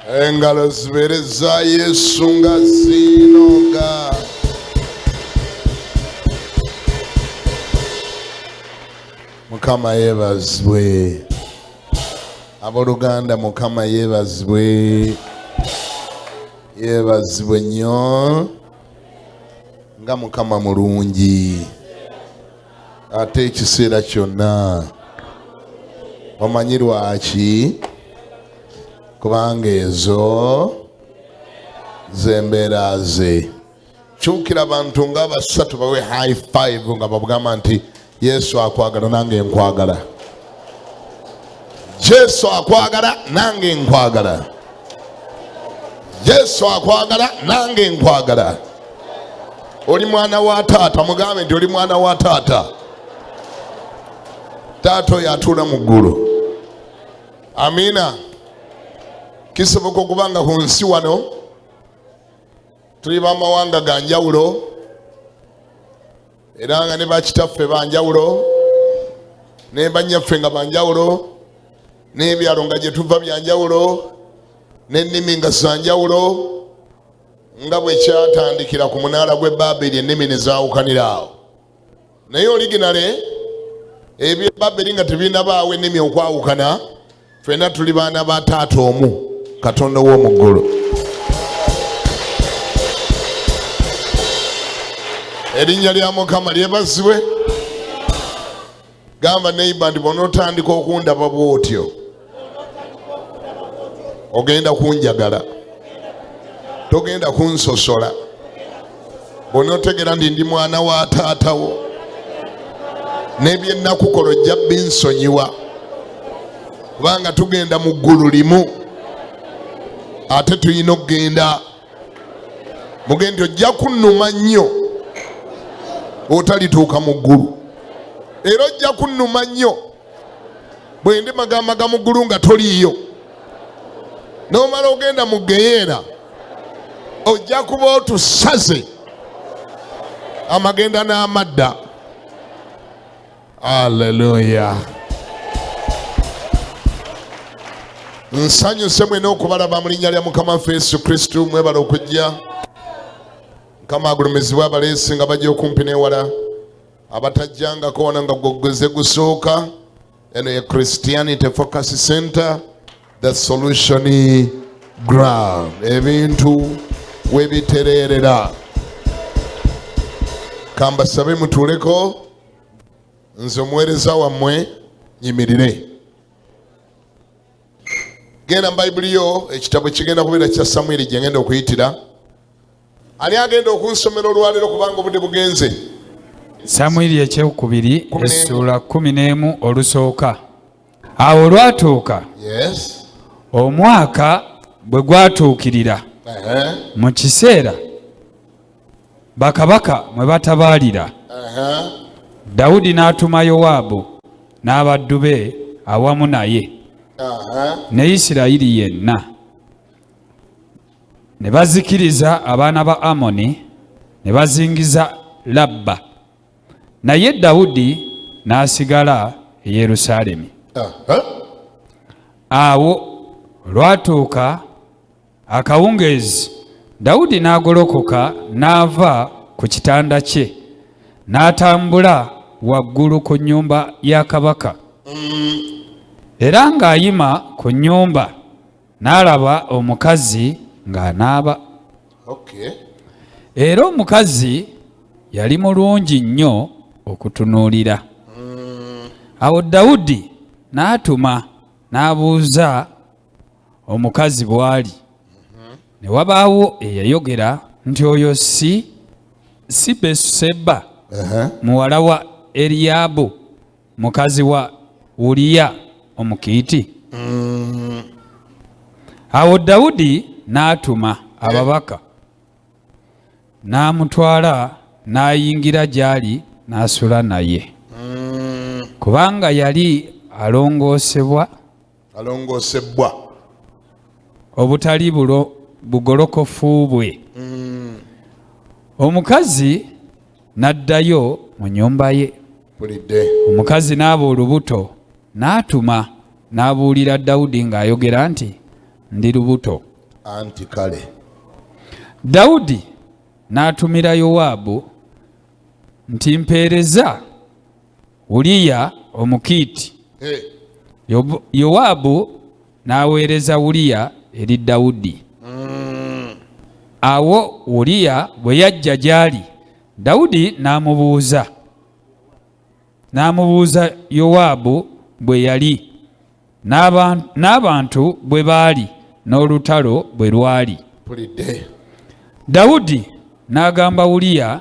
Engalo zibereza Yesu nga zinoga. Mukama yebazibwe. Aboluganda Mukama yebazibwe. Yebazibwe nnyo. Nga Mukama mulungi. Ate ekiseera kyonna. Omanyi lwaki? Kubanga ezo zembeera ze. Kyukira abantu nga basatu bawe high five nga babugamba nti Yesu akwagala nange nkwagala. Yesu akwagala nange nkwagala. Yesu akwagala nange nkwagala. Oli mwana wa taata, mugambe nti oli mwana wa taata. Taata oyo atuula mu ggulu. Amina. Kisoboka okubanga ku nsi wano tuli bamawanga ga njawulo era nga ne bakitaffe banjawulo ne banyaffe nga banjawulo n'ebyalo nga gye tuva byanjawulo n'ennimi nga zanjawulo nga bwe kyatandikira ku munaala gw'e Babeli ennimi ne zaawukanira awo. Naye originale eby'e Babeli nga tebinabaawo ennimi okwawukana, ffenna tuli baana ba taata omu, Katonda w'omu ggulu. Erinnya lya Mukama lyebazibwe. Gamba neighbor nti bw'onootandika okundaba bw'otyo ogenda kunjagala, togenda kunsosola. Bw'onootegera ndi mwana wa taatawo n'ebyennakukola ojja binsonyiwa, kubanga tugenda mu ggulu limu. Ate tulina okugenda mugendi ojja kunnuma nnyo otalituuka mu ggulu, era ojja kunnuma nnyo bwe ndi magamaga mu ggulu nga toliiyo. N'omala ogenda mu geyeena ojja kuba otusaze amagenda n'amadda. Haleluya. Nsanyuse mwena okubalaba mu linnya lya Mukama waffe Yesu Kristo. Mwebala okujja. Mukama agulumizibwe abaleesi nga bajja okumpi n'ewala, abatajjangako wano nga gwogweze gusooka. Eno ye Christianity Focus Center, the solution ground. Ebintu webitereerera. Kambasabe mutuuleko, nze omuweereza wammwe nyimirire. Genda mu Bayibuli yo ekitabo kigenda kubeera kya Samwiri gye ngenda okuyitira. Ani agenda okunsomera olwaleero kubanga obudde bugenze? Samwiri ekyokubiri essula 11 olusooka. Awo olwatuuka, omwaka bwe gwatuukirira, mu kiseera bakabaka mwe batabaalira, Dawudi n'atuma Yowaabu n'abaddu be awamu naye ne Isirayiri yenna, ne bazikiriza abaana ba Amoni ne bazingiza Labba, naye Dawudi n'asigala e Yerusaalemi. Awo lwatuuka akawungeezi, Dawudi n'agolokoka n'ava ku kitanda kye n'atambula waggulu ku nnyumba ya kabaka. Era ng'ayima ku nnyumba n'alaba omukazi ng'anaaba. Era omukazi yali mulungi nnyo okutunuulira. Awo Dawudi n'atuma n'abuuza omukazi bw'ali. Ne wabaawo eyayogera nti oyo si Beseba muwala wa Eriyaabu mukazi wa Uriya Omukiiti. Awo Dawudi n'atuma ababaka n'amutwala n'ayingira gy'ali n'asula naye, kubanga yali alongoosebwa obutali bugolokofu bwe. Omukazi n'addayo mu nnyumba ye. Omukazi n'aba olubuto n'atuma n'abuulira Dawudi ng'ayogera nti, ndi lubuto. anti kale. Dawudi n'atumira Yowaabu nti mpeereza Uliya Omukiiti. Yowaabu n'aweereza Uliya eri Dawudi. Awo Uliya bwe yajja gy'ali, Dawudi n'amubuuza Yowaabu bwe yali, n'abantu bwe baali, n'olutalo bwe lwali. Dawudi n'agamba Uliya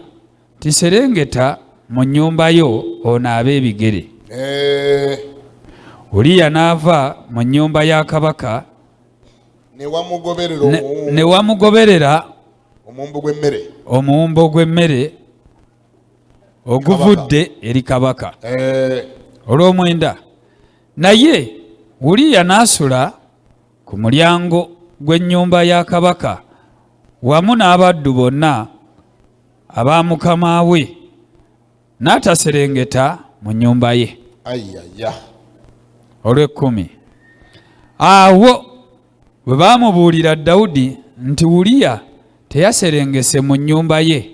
nti serengeta mu nnyumba yo onaabe ebigere. Uliya n'ava mu nnyumba ya kabaka ne wamugoberera omuwumbo gw'emmere oguvudde eri kabaka. Olw'omwenda, naye Uliya n'asula ku mulyango gw'ennyumba ya kabaka wamu n'abaddu bonna aba mukama we, n'ataserengeta mu nnyumba ye. Olw'ekkumi, awo bwe baamubuulira Dawudi nti Uliya teyaserengese mu nnyumba ye,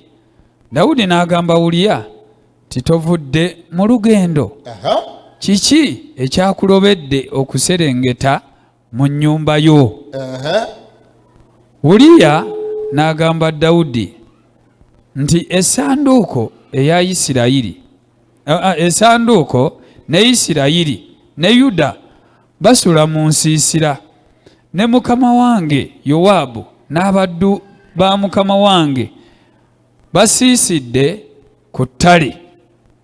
Dawudi n'agamba Uliya nti tovudde mu lugendo. Kiki ekyakulobedde okuserengeta mu nnyumba yo? Uliya n'agamba Dawudi nti essanduuko eya Isirayiri, essanduuko ne Isirayiri ne Yuda basula mu nsiisira, ne mukama wange Yowaabu n'abaddu ba mukama wange basiisidde ku ttale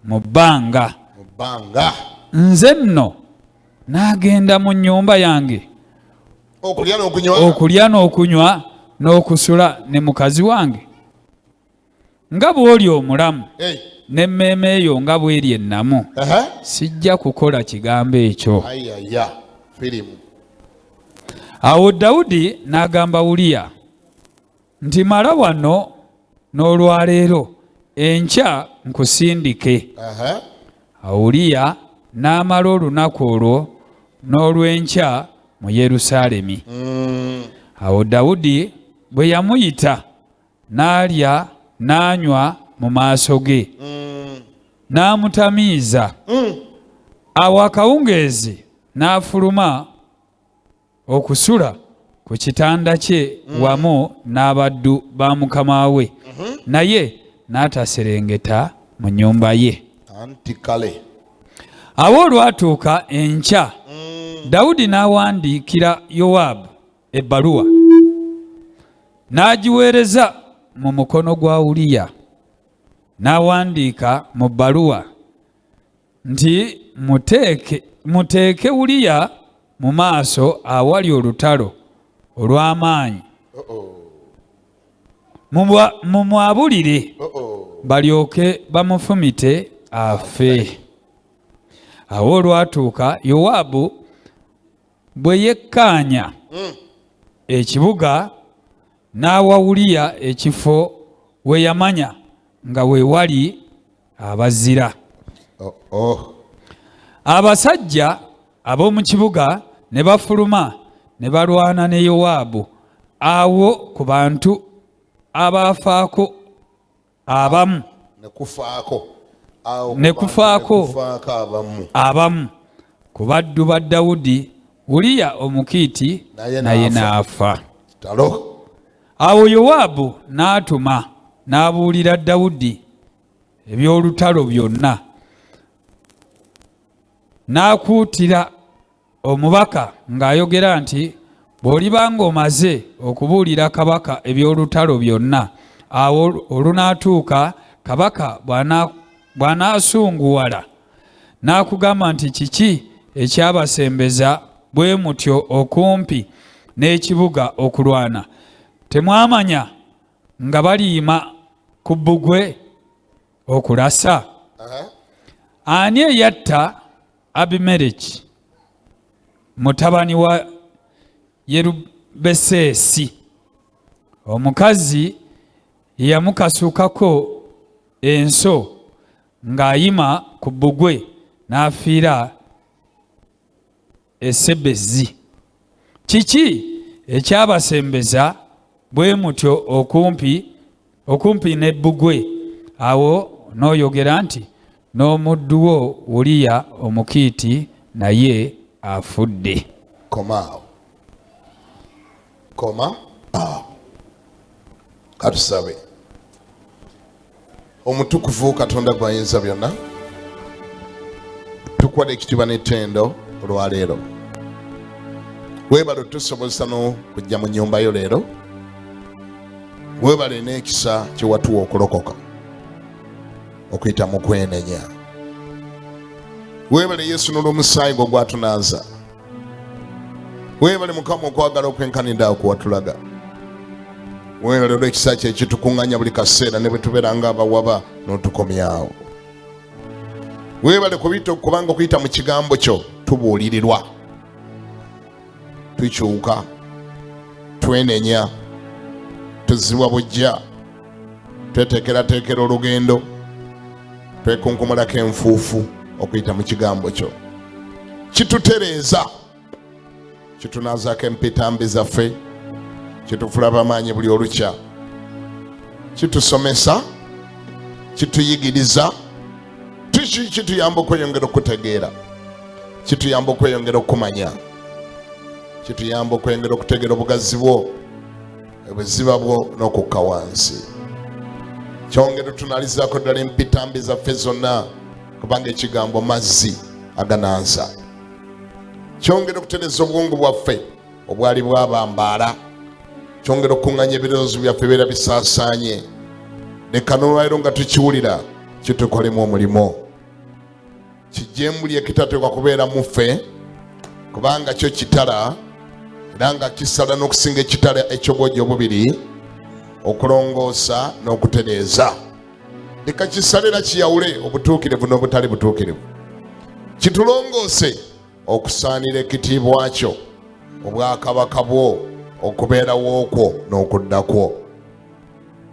mu bbanga. Nze nno n'agenda mu nnyumba yange okulya n'okunywa n'okusula ne mukazi wange. Nga bw'oli omulamu n'emmeeme eyo nga bw'eri ennamu, sijja kukola kigambo ekyo. Awo Dawudi n'agamba Uliya nti mala wano n'olwaleero, enkya nkusindike. Awo Uliya n'amala olunaku olwo n'olw'enkya mu Yerusaalemi. Awo Dawudi bwe yamuyita n'alya n'anywa mu maaso ge, n'amutamiiza. Awo akawungeezi n'afuluma okusula ku kitanda kye wamu n'abaddu ba mukama we, naye n'ataserengeta mu nnyumba ye. Awo olwatuuka enkya, Dawudi n'awandiikira Yowaabu ebbaluwa, n'agiweereza mu mukono gwa Uliya. N'awandiika mu bbaluwa nti muteeke Uliya mu maaso awali olutalo olw'amaanyi, mumwabulire balyoke bamufumite afe. Awo olwatuuka Yowaabu bwe yekkaanya ekibuga, n'awa Uliya ekifo we yamanya nga we wali abazira. Abasajja ab'omu kibuga ne bafuluma ne balwana ne Yowaabu. Awo ku bantu abaafaako abamu ne kufaako abamu ku baddu ba Dawudi, Uliya Omukiiti naye n'afa. Awo Yowaabu n'atuma n'abuulira Dawudi eby'olutalo byonna, n'akuutira omubaka ng'ayogera nti bw'oliba ng'omaze okubuulira kabaka eby'olutalo byonna, awo olunaatuuka kabaka bw'anaasunguwala n'akugamba nti kiki ekyabasembeza bwe mutyo okumpi n'ekibuga okulwana, temwamanya nga baliyima ku bbugwe okulasa? Ani eyatta Abimereki mutabani wa Yerubeseesi, omukazi yamukasukako enso ng'ayima ku bbugwe n'afiira e Sebezi? Kiki ekyabasembeza bwe mutyo okumpi ne bbugwe. Awo n'oyogera nti n'omuddu wo Uliya Omukiiti naye afudde. Koma katusabe. Omutukuvu Katonda gw'ayinza byonna, tukwade ekitiibwa n'ettendo olwaleero. Weebale tusobozesa n'okujja mu nnyumba yo leero. Weebale n'ekisa kyewatuwa okulokoka okuyita mu kwenenya. Weebale Yesu n'olw'omusaayi gwo gwatunaaza. Weebale Mukama okwagala okwenkanidde awo kuwatulaga. Weebale olw'ekisa kye ekitukuŋŋanya buli kaseera ne bwe tubeera ng'abawaba n'otukomyawo. Weebale kubanga okuyita mu kigambo kyo tubuulirirwa, tukyuka, twenenya, tuzibwa bujja, tweteekerateekera olugendo, twekunkumulako enfuufu okuyita mu kigambo kyo. Kitutereeza, kitunaazaako empitambi zaffe, kitufula bamaanyi buli olukya, kitusomesa, kituyigiriza, kituyamba okweyongera okutegeera, kituyamba okweyongera okumanya, kituyamba okweyongera okutegeera obugazi bwo, obuziba bwo n'okukka wansi. Kyongera otunalizaako ddala empitambi zaffe zonna, kubanga ekigambo mazzi aganaaza. Kyongera okutereza obwongo bwaffe obwali bwabambaala. Kyongera okuŋŋanya ebirowoozo byaffe beera bisaasaanye. Leka n'olwaleero nga tukiwulira kitukolemu omulimo. Kijjemu buli ekitateekwa kubeera mu ffe, kubanga kyo kitala, era nga kisala n'okusinga ekitala eky'obwogi obubiri, okulongoosa n'okutereeza. Leka kisalira kiyawule obutuukirivu n'obutali butuukirivu. Kitulongoose okusaanira ekitiibwa kyo, obwakabaka bwo, okubeerawo kwo n'okudda kwo.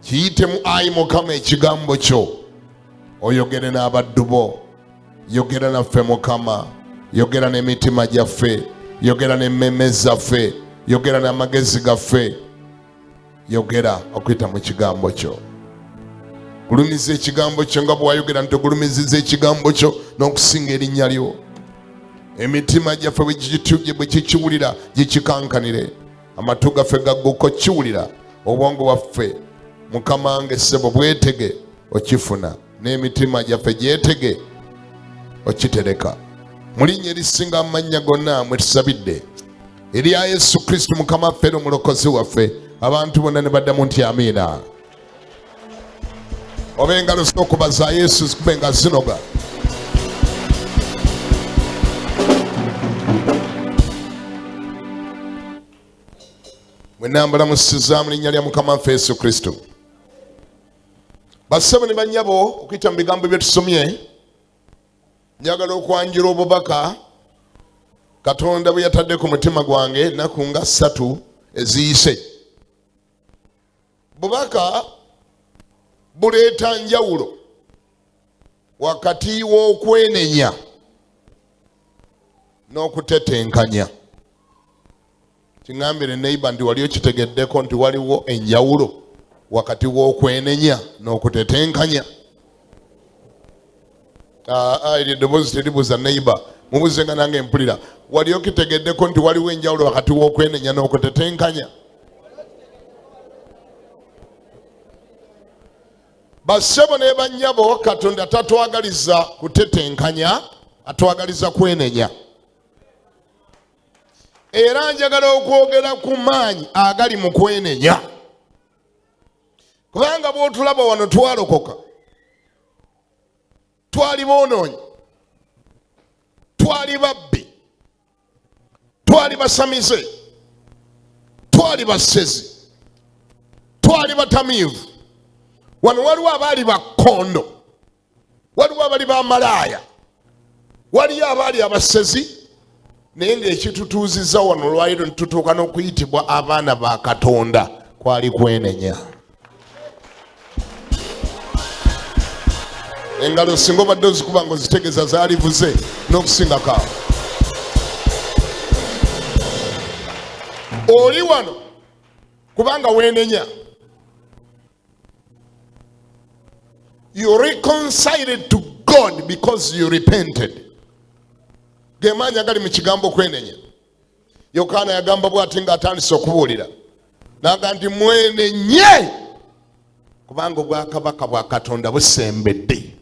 Kiyitemu Ayi Mukama ekigambo kyo, oyogere n'abaddu bo, yogera naffe Mukama, yogera n'emitima gyaffe, yogera n'emmeme zaffe, yogera n'amagezi gaffe, yogera okuyita mu kigambo kyo. Gulumiza ekigambo kyo nga bwe wayogera nti ogulumiziza ekigambo kyo n'okusinga erinnya lyo. Emitima gyaffe bwe kikiwulira gikikankanire, amatu gaffe gagguko kiwulira, obwongo bwaffe Mukama nga essebo bwetege okifuna, n'emitima gyaffe gyetege okitereka. Mu linnya erisinga amannya gonna mwe tusabidde, erya Yesu Kristo Mukama waffe n'omulokozi waffe, abantu bonna ne baddamu nti amiina. Oba engalo z'okubaza Yesu zikube nga zinoga. Mwenna mbalamusiza mu linnya lya Mukama waffe Yesu Kristo. Bassebo ne bannyabo, okuyita mu bigambo bye tusomye, njagala okwanjula obubaka Katonda bwe yatadde ku mutima gwange ennaku nga 3 eziyise. Bubaka buleeta njawulo wakati w'okwenenya n'okutetenkanya. Kiŋŋambire neighbor nti wali okitegeddeko nti waliwo enjawulo wakati w'okwenenya n'okutetenkanya. Eryo eddoboozi teribuuza neighbor, mubuuzenga nange mpulira. Wali okitegeddeko nti waliwo enjawulo wakati w'okwenenya n'okutetenkanya? Bassebo ne bannyabo, Katonda tatwagaliza kutetenkanya, atwagaliza kwenenya. Era njagala okwogera ku maanyi agali mu kwenenya. Kubanga bw'otulaba wano twalokoka, twali boonoonyi, twali babbi, twali basamize, twali basezi, twali batamiivu. Wano waliwo abaali bakkondo, waliwo abaali bamalaaya, waliyo abaali abasezi, naye ng'ekitutuuzizza wano lwaliro ne tutuuka n'okuyitibwa abaana ba Katonda kwali kwenenya. Engalo singa obadde ozikuba ng'ozitegeeza zaalivuze n'okusingako awo. oli wano kubanga weenenya. You reconciled to God because you repented. Gemanya gali mu kigambo kwenenya. Yokaana yagamba bw'ati ng'atandise okubuulira. N'agamba nti mwenenye kubanga obwakabaka bwa Katonda busembedde.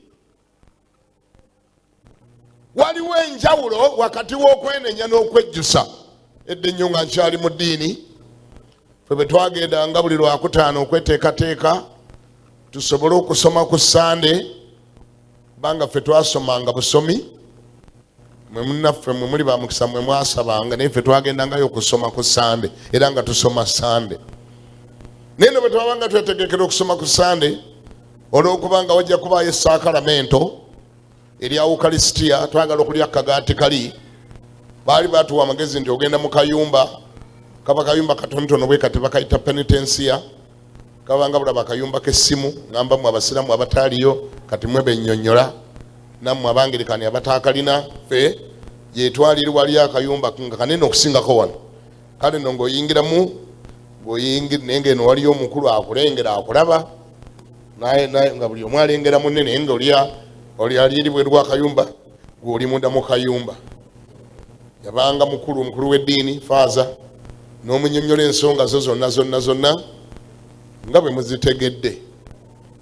Waliwo enjawulo wakati w'okwenenya n'okwejjusa. Edda ennyo nga nkyali mu ddiini, ffe bwe twagendanga buli Lwakutaano okweteekateeka tusobole okusoma ku Sande, kubanga ffe twasomanga busomi, mwe munnaffe mwe muli ba mukisa mwe mwasabanga, naye ffe twagendangayo okusoma ku Sande era nga tusoma Sande. Naye bwe twabanga twetegekera okusoma ku Sande, olw'okubanga wajja kubaayo essakalamento erya Ukalisitiya, twagala okulya akagaati kali, baali batuwa amagezi nti ogenda mu kayumba, kaba kayumba katonotono bwe kati bakayita penitensiya, kabanga bulaba akayumba k'essimu, ngamba mu abasiramu abataaliyo kati mwe bennyonnyola, nammwe Abangerikani abataakalina, ffe gyetwaliri wali akayumba nga kanene okusingako wano. Kale nno ng'oyingiramu, naye ng'eno waliyo omukulu akulengera akulaba, naye nga buli omu alengera munne, naye oli aliri bweru bw'akayumba, gw'oli munda mu kayumba. Yabanga mukulu w'eddiini Faaza, n'omunnyonnyola ensonga zo zonna nga bwe muzitegedde.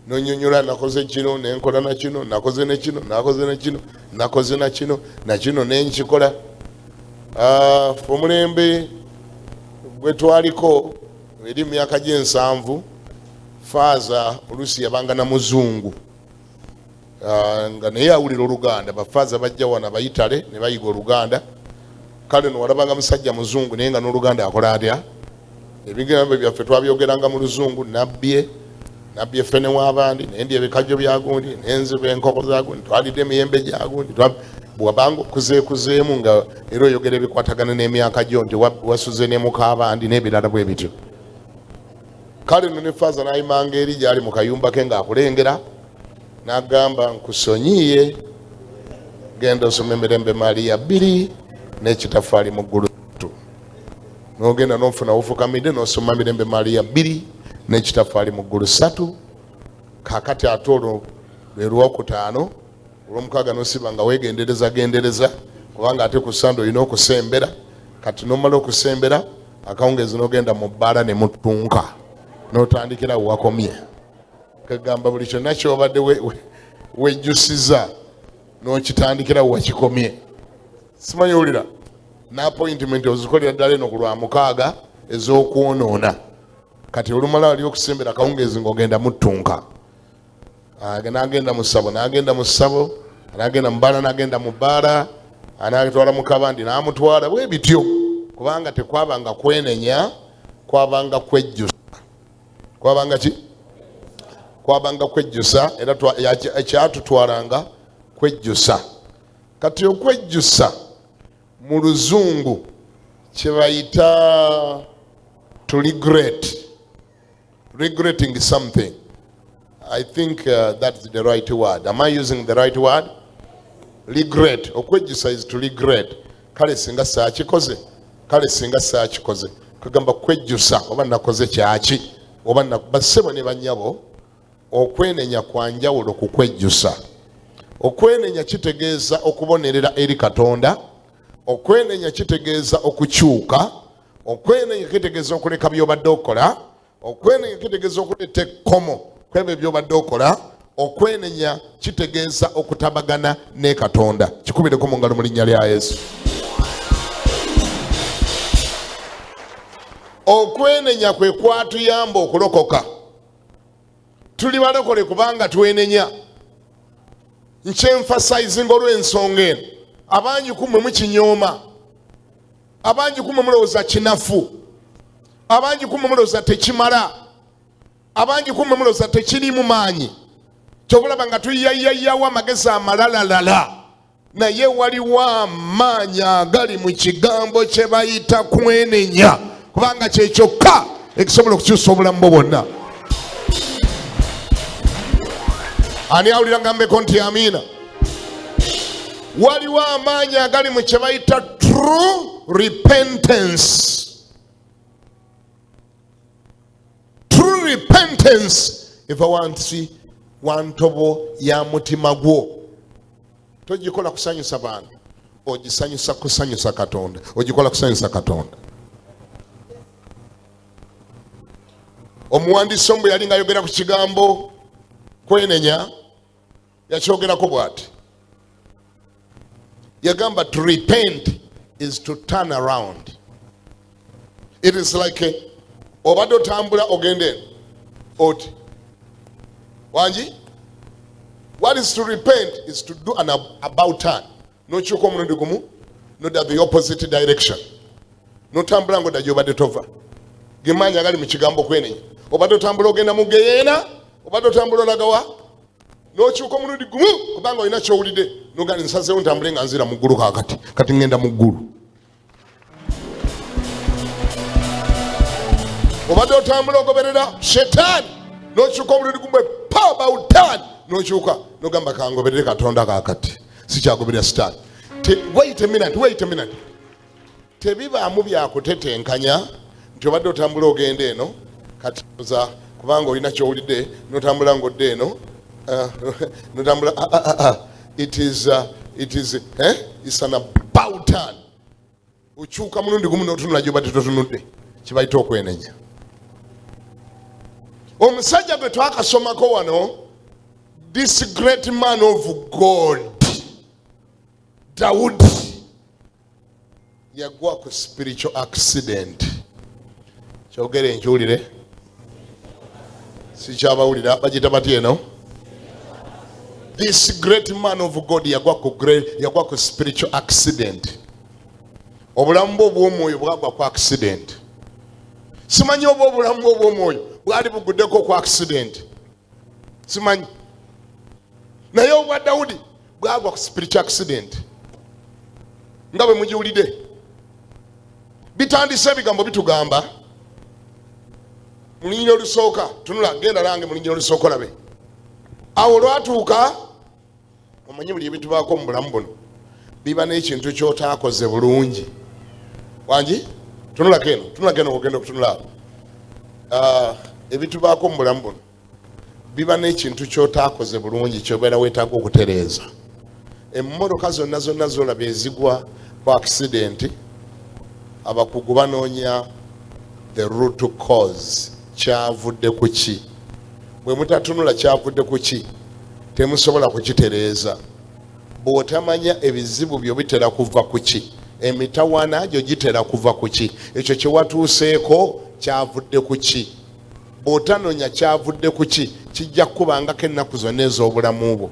N'onnyonnyola nakoze kino, nenkola na kino, nakoze ne kino, nakoze ne kino, nakoze na kino, na kino ne nkikola. Ffe omulembe gwe twaliko eri myaka gye7, Faaza oluusi yabanga na muzungu. Nga naye awulira Oluganda, Bafaaza bajja wano Abayitale ne bayiga Oluganda. Kale no walabanga musajja muzungu naye nga n'Oluganda akola atya. Ebigambo byaffe twabyogeranga mu Luzungu, nabbye ffene w'abandi, naye ndya ebikajjo byagundi, n'enziba enkoko zagundi, twalidde emiyembe gyagundi. Bwabanga okuzeekuzeemu nga era oyogera ebikwatagana n'emyaka gyo nti wasuze ne muka abandi n'ebirala bwe bityo. Kale no ne Faaza n'ayimanga eri gy'ali mu kayumba ke ng'akulengera, n'agamba nkusonyiye, genda osome Mirembe Mariya 2 n'ekitafaali mu ggulu. N'ogenda n'ofuna ofukamidde n'osoma Mirembe Mariya 2 n'ekitafaali mu ggulu 3. Kaakati ate olwo lwe Lwokutaano, Olwomukaaga n'osiba nga weegendereza, kubanga ate ku Sande olina okusembera. Kati n'omala okusembera, akawungeezi n'ogenda mu bbaala ne muttunka, n'otandikira wakomye. Kagamba buli kyonna ky'obadde wejjusiza n'okitandikira wakikomye. Simanyi owulira, n'appointment ozikolera ddala eno ku Lwamukaaga ez'okwonoona. Kati olumala wali okusembera akawungeezi ng'ogenda muttunka. N'agenda mu ssabo, n'agenda mu ssabo, n'agenda mu bbaala, n'agenda mu bbaala, anaatwala mu kabandi n'amutwala bwe bityo, kubanga tekwabanga kwenenya, kwabanga kwejjusa. Kwabanga ki? Kwabanga kwejjusa, era ekyatutwalanga kwejjusa. Kati okwejjusa mu Luzungu kye bayita to regret. Regretting something. I think that's the right word. Am I using the right word? Regret. Okwejjusa is to regret. Kale singa saakikoze. Kale singa saakikoze. Kagamba kwejjusa oba nakoze kyaki. Oba bassebo ne bannyabo. Okwenenya kwa njawulo ku kwejjusa. Okwenenya kitegeeza okubonerera eri Katonda. Okwenenya kitegeeza okukyuka. Okwenenya kitegeeza okuleka by'obadde okola. Okwenenya kitegeeza okuleeta ekkomo kwebyo by'obadde okola. Okwenenya kitegeeza okutabagana ne Katonda. Kikubireko mu ngalo mu linnya lya Yesu. Okwenenya kwe kwatuyamba okulokoka. Tuli balokole kubanga twenenya. Nkyemfasizing olw'ensonga eno. Abangi kumwe mukinyooma. Abangi kumwe mulowooza kinafu. Abangi kumwe mulowooza tekimala. Abangi kumwe mulowooza tekirimu maanyi. Kyobulaba nga tuyayayyawo amagezi amalalalala. Naye waliwo amaanyi agali mu kigambo kye bayita kwenenya. Kubanga kye kyokka ekisobola okukyusa obulamu bwo bwonna. Ani awulira ngambeko nti amiina. Waliwo amaanyi agali mu kye bayita true repentance. repentance eva wansi wantobo ya mutima gwo. Togikola kusanyusa bantu, ogisanyusa kusanyusa Katonda. Ogikola kusanyusa Katonda. Omuwandiisi omwe yali nga ayogera ku kigambo kwenenya, yakyogerako bw'ati. Yagamba to repent is to turn around. It is like obadde otambula ogende oti wanji. What is to repent is to do an about turn. No chuko mulundi gumu, no da the opposite direction. No tambula ngo da jobadde tova. Gemanya gali mu kigambo kwenenya. Obadde otambula ogenda mu geyeena, obadde otambula olagawa. No chuko mulundi gumu kubanga olina kyowulidde. No gali nsazeewo ntambule nga nzira mu ggulu kaakati. Kati ngenda mu ggulu. Obadde otambula ogoberera shetani. No chuko mulundi gumu pa about turn. No chuka no gamba kangoberere Katonda kaakati. Sikyagoberera shetani. Wait a minute. Tebiba mu byakutetenkanya nti obadde otambula ogenda eno kati oza kubanga olina kyowulidde notambula ngodde eno notambula it's an about turn. Ukyuka mulundi gumu notunula gyobadde totunudde kibayita okwenenya. Omusajja gwe twakasomako wano, this great man of God, Daudi, yagwa ku spiritual accident. Kyogere nkiwulire. Sikyabawulira bagita batya eno. This great man of God yagwa ku spiritual accident. Obulamu bwe obw'omwoyo bwagwa ku accident. Simanyi oba obulamu bwe obw'omwoyo bwali buguddeko ku accident. Simanyi. Naye obwa Daudi bwagwa ku spiritual accident. Nga bwe mugiwulidde. Bitandise ebigambo bitugamba. Mulinnya olusooka, tunula genda nange mulinnya olusooka olabe. Awo lwatuuka, omanyi buli ebintu baako mu bulamu buno biba n'ekintu ky'otaakoze bulungi. Wangi? Tunula keno ogenda okutunula. Ebintu baako mu bulamu buno biba n'ekintu ky'otaakoze bulungi ky'obeera weetaaga okutereeza. Emmotoka zonna zolaba ezigwa ku accident, abakugu banoonya the root cause. Kyavudde ku ki? Bwe mutatunula kyavudde ku ki, temusobola kukitereeza. Bw'otamanya ebizibu byo bitera kuva ku ki, emitawaana gyo gitera kuva ku ki, ekyo kye watuuseeko kyavudde ku ki. Bw'otanoonya kyavudde ku ki, kijja kubangako ennaku zonna ez'obulamu bwo.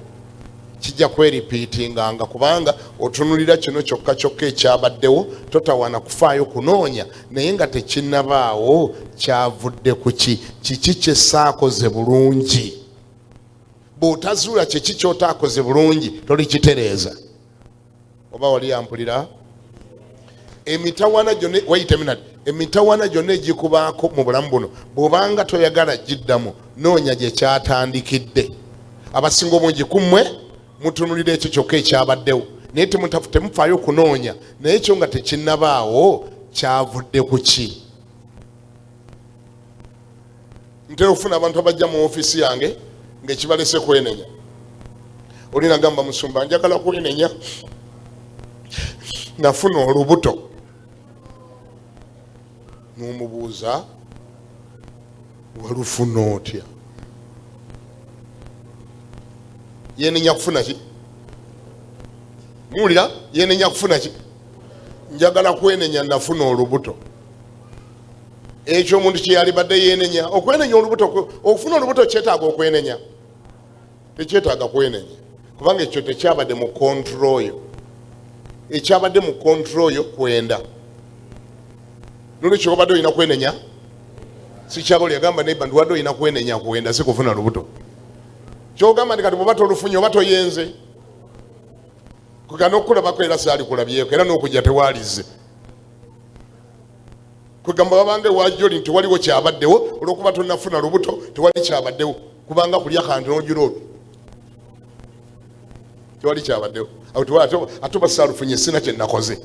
Kijja kweripiitinganga kubanga otunulira kino kyokka ekyabaddewo, totawaana kufaayo kunoonya naye nga tekinnabaawo kyavudde ku ki, kiki kye saakoze bulungi. Bw'otazuula kiki ky'otaakoze bulungi tolikitereeza. Oba wali yampulira? Emitawaana gyonna egikubaako mu bulamu buno bw'obanga toyagala giddamu, noonya gye kyatandikidde. Abasinga obungi kummwe mutunulira ekyo kyokka ekyabaddewo naye temufaayo kunoonya naye ekyo nga tekinnabaawo kyavudde ku ki. Ntera okufuna abantu abajja mu ofiisi yange ng'ekibalese kwenenya. Oli nagamba musumba njagala kwenenya, nafuna olubuto. N'omubuuza walufuna otya? Yenenya kufuna ki? Muwulira? Yenenya kufuna ki? Njagala kwenenya nafuna olubuto. Ekyo omuntu kye yalibadde yenenya. Okwenenya olubuto, okufuna olubuto kyetaaga okwenenya. Tekyetaaga kwenenya. Kubanga ekyo tekyabadde mu control yo. Ekyabadde mu control yo kwenda. Nolwekyo obadde olina kwenenya? Sikyabali yagamba neighbor nduwadde olina kwenenya kwenda si kufuna lubuto. Kyogamba ndi kati bw'oba tolufunye oba toyenze. Kugana okulabako era saali kulabyeko era n'okujja tewaalize. Kugamba babange wajjoli nti waliwo kyabaddewo olw'okuba tonnafuna lubuto tewali kyabaddewo kubanga kulya kanti n'ogiroodde. Tewali kyabaddewo. Ate oba saalufunye sina kye nakoze.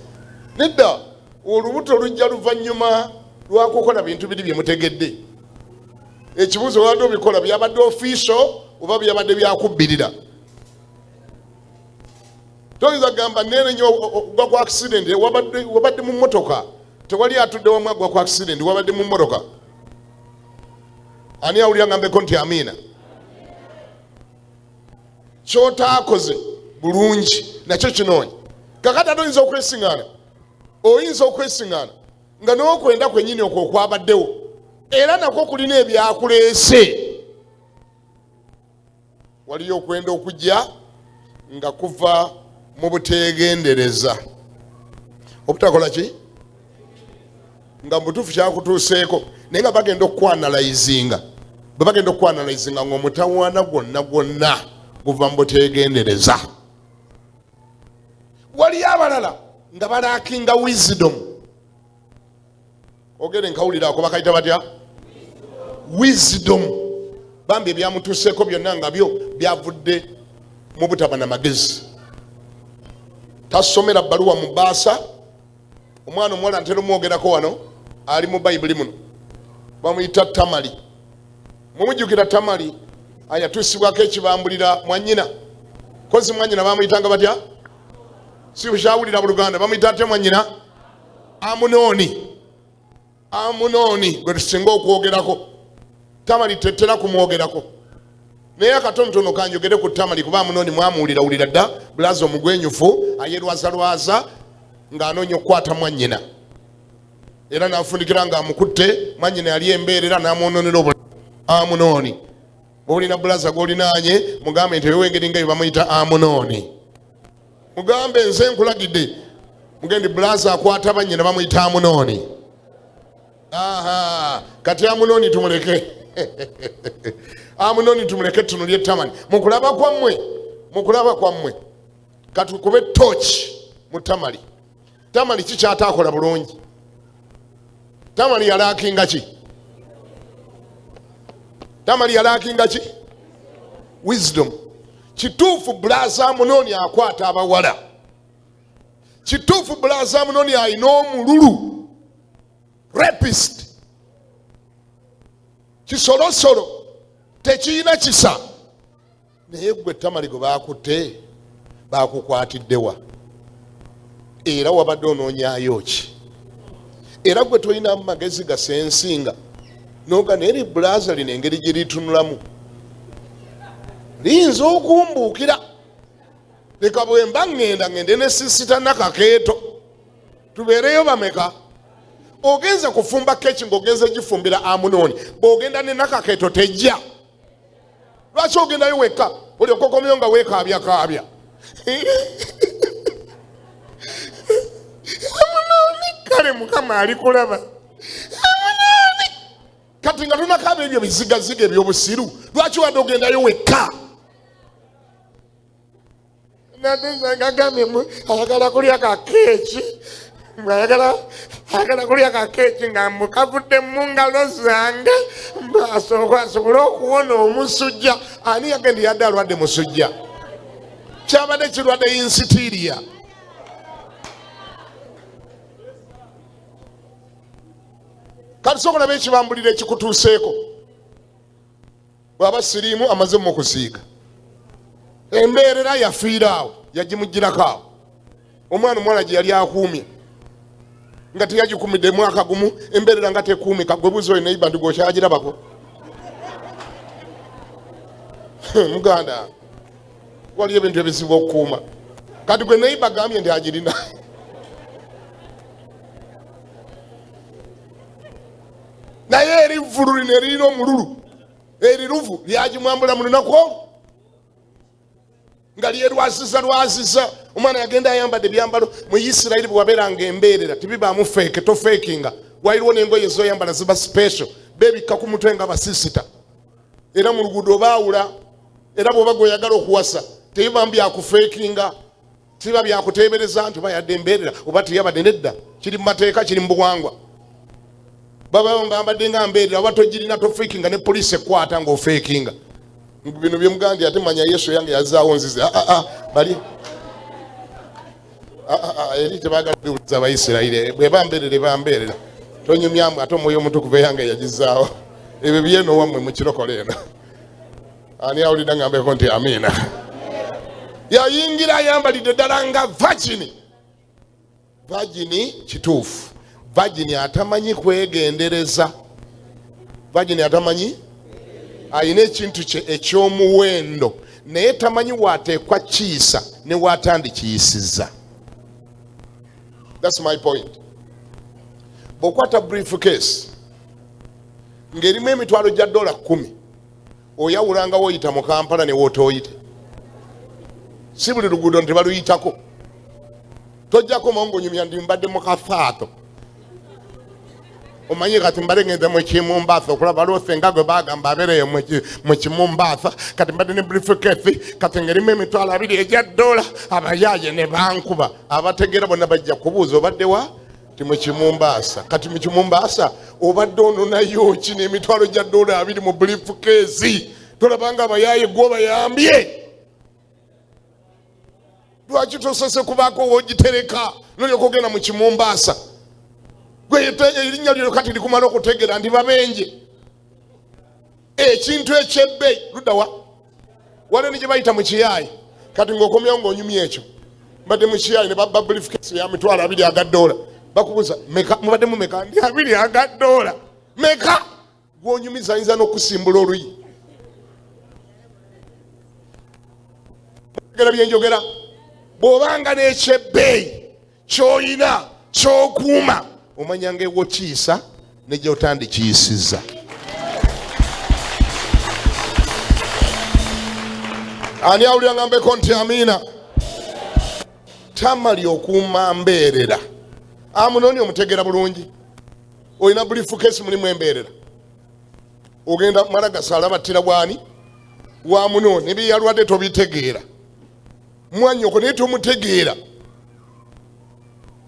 Nedda olubuto lujja luvannyuma lwakukola bintu biri bye mutegedde. ekibuuzo wabadde obikola byabadde official oba byabadde byakubbirira. Toyinza gamba nene nnyo ogwa ku accident wabadde mu mmotoka tewali atudde wamu agwa ku accident wabadde mu mmotoka. Ani awulira ngambeko nti amiina? Kyotaakoze bulungi nakyo kinoonya. Kakati ate oyinza okwesiŋŋaana nga n'okwenda kwennyini okwo okwabaddewo era nakwo kulina ebyakuleese. Waliyo okwenda okujja nga kuva mu buteegendereza obutakola ki nga mubutuufu kyakutuuseeko naye nga bagenda okwanalayizinga ng'omutawaana gwonna guva mu buteegendereza. Waliyo abalala nga balaakinga wisdom. Ogere nkawulira ako bakayita batya? Wisdom. Bambi ebyamutuuseeko byonna nga byo byavudde mu butaba na magezi. Tasomera bbaluwa mu bbaasa. Omwana omuwala ntera omwogerako wano ali mu bayibuli muno bamuyita Tamali. Mumujjukira Tamali ayatuusibwako ekibambulira mwannyina. Kozi mwannyina bamuyitanga batya? Si bukyawulira mu Luganda bamuyita ate mwannyina? Amunoni gwe tusinga okwogerako. Tamali tetera kumwogerako. Naye akatonotono kanjogere ku Tamali kuba Amunoni mwamuwulira dda bulaza omugwenyufu ayerwazalwaza ng'anoonya okukwata mwannyina. Era n'afundikira ng'amukutte mwannyina yali embeerera n'amwononera obulamu. Amunoni. Bw'olina bulaza gw'olinaanye mugambe nti ewengeri nga bamuyita Amunoni. Mugambe nze nkulagidde mugendi bulaza akwata bannyina bamuyita Amunoni. Kati Amunoni tumuleke. Amunoni tumuleke tunulye Tamali. Mukulaba kwammwe katukube tochi mu Tamali. Tamali kikyataakola bulungi. Tamali yalaakinga ki? Wisdom. Kituufu bulaza Amunoni akwata abawala. Kituufu bulaza Amunoni ayina omululu. Rapist. Kisolosolo. Tekiyina kisa. Naye gwe Tamali gwe baakutte baakukwatiddewa. Era wabadde onoonyaayo ki? Era gwe tolina magezi gasensinga noga neri bulaza lino engeri gye litunulamu liyinza okumbuukira. Leka bwe mba ngende ne sisita nakakeeto tubeereyo bameka? Ogenza kufumba keki ng'ogenza gifumbira Amunoni bw'ogenda ne nakakeeto tejja. Lwaki ogendayo wekka olyoka okomyeyo nga weekaabya? Kale Mukama alikulaba. Amunoni. Kati nga tunakaaba ebyo bizigaziga eby'obusiru lwaki wadde ogendayo wekka? Nadezagagambye ayagala kulya kakeeki. Ayagala kulya kakeeki nga mukavudde mu ngalo zange asobole okuwona omusujja. Ani yagenda yadde alwadde musujja? Kyabadde kirwadde insitiria. Kati sobola olaba ekibambulira ekikutuuseeko. Bw'aba siriimu amaze mu kusiiga. Embeerera yafiira awo yagimugirako awo. Omwana omuwala gye yali akuumye nga teyagikumidde mwaka gumu embeerera nga tekuumika. Gwe buuza oyo neiba nti gwokyagirabako? Muganda waliyo ebintu ebizibu okukuuma. Kati gwe neiba gambye nti agirina. Naye erivulu lino eririna omululu eriruvu lyagimwambula mu lunaku nga lyerwaziza. Omwana yagenda ayambadde ebyambalo mu Isirayiri bwe wabeeranga embeerera tibibaamu feeke tofeekinga. Waaliwo n'engoye zoyambala ziba special beebikka ku mutwe nga basisita. Era mu luguudo baawula. Era bw'oba gw'oyagala okuwasa tebibaamu byakufeekinga tiba byakuteebereza nti oba yadde embeerera oba teyabadde nedda. Kiri mu mateeka kiri mu buwangwa. Baba ngambadde nga mbeerera oba togirina tofeekinga ne poliisi ekwata ng'ofeekinga. Bino bye muganda ate manya Yesu yange yazaawo nzize. Bali eri tebaagala kuwuliza Abayisirayiri bwe bambeerera bambeerera. Tonyumyamu ate Omwoyo Omutukuvu yange yagizaawo. ebyo byeno wamwe mukirokole eno ani awulira ngambeko nti amina. Yayingira ayambalidde ddala nga vagini kituufu. Vagini atamanyi kwegendereza. Vagini atamanyi ayina ekintu kye ekyomuwendo naye tamanyi waateekwa kiyisa ne waatandikiyisiza. That's my point. Bw'okwata briefcase ng'erimu emitwalo gya $10 oyawulanga woyita mu Kampala ne wootooyite. Si buli luguudo nti baluyitako. Tojjako mongonyumya ndi mbadde mu kafaato. Omanyi kati mbadde ngenda mu Kimumbaasa okulaba lwose nga gwe bagamba abeereyo mu Kimumbaasa kati mbadde ne briefcase kati ng'erimu emitwalo 2 egya $, abayaaye ne bankuba. Abategeera bonna bajja kubuuza obadde wa? Ti mu Kimumbaasa. Kati mu Kimumbaasa obadde ononayo ki n'emitwalo gya $2 mu briefcase? Tolabanga abayaaye gwe bayambye. Lwaki tosose kubaako woogitereka nolyoka ogenda mu Kimumbaasa? Gwe erinnya lyo kati likumala okutegeera ndi babenje. Ekintu ekyebbeeyi ludda wa? Waliwo ne gye bayita mu kiyaayi. Kati ng'okomyawo ng'onyumya ekyo. Mbadde mu kiyaayi ne babba briefcase ya mitwalo 2 aga $. Bakubuuza meka mubadde mu meka? Ndi 2 aga $. Meka? Gw'onyumiza ayinza n'okusimbula oluyi. Tegera bye njogera. Bw'obanga n'ekyebbeeyi ky'oyina ky'okuuma omanya ng'ewo kiyisa ne gy'otandikiyisiza. Ani awulira ngambeko nti amiina? Tama ly'okuuma mbeerera. Amunooni omutegeera bulungi. Oyina briefcase mulimu embeerera. Ogenda Malagasa alabattira bwani? Wa munooni ne bye yalwadde tobitegeera. Mwannyoko naye tomutegeera.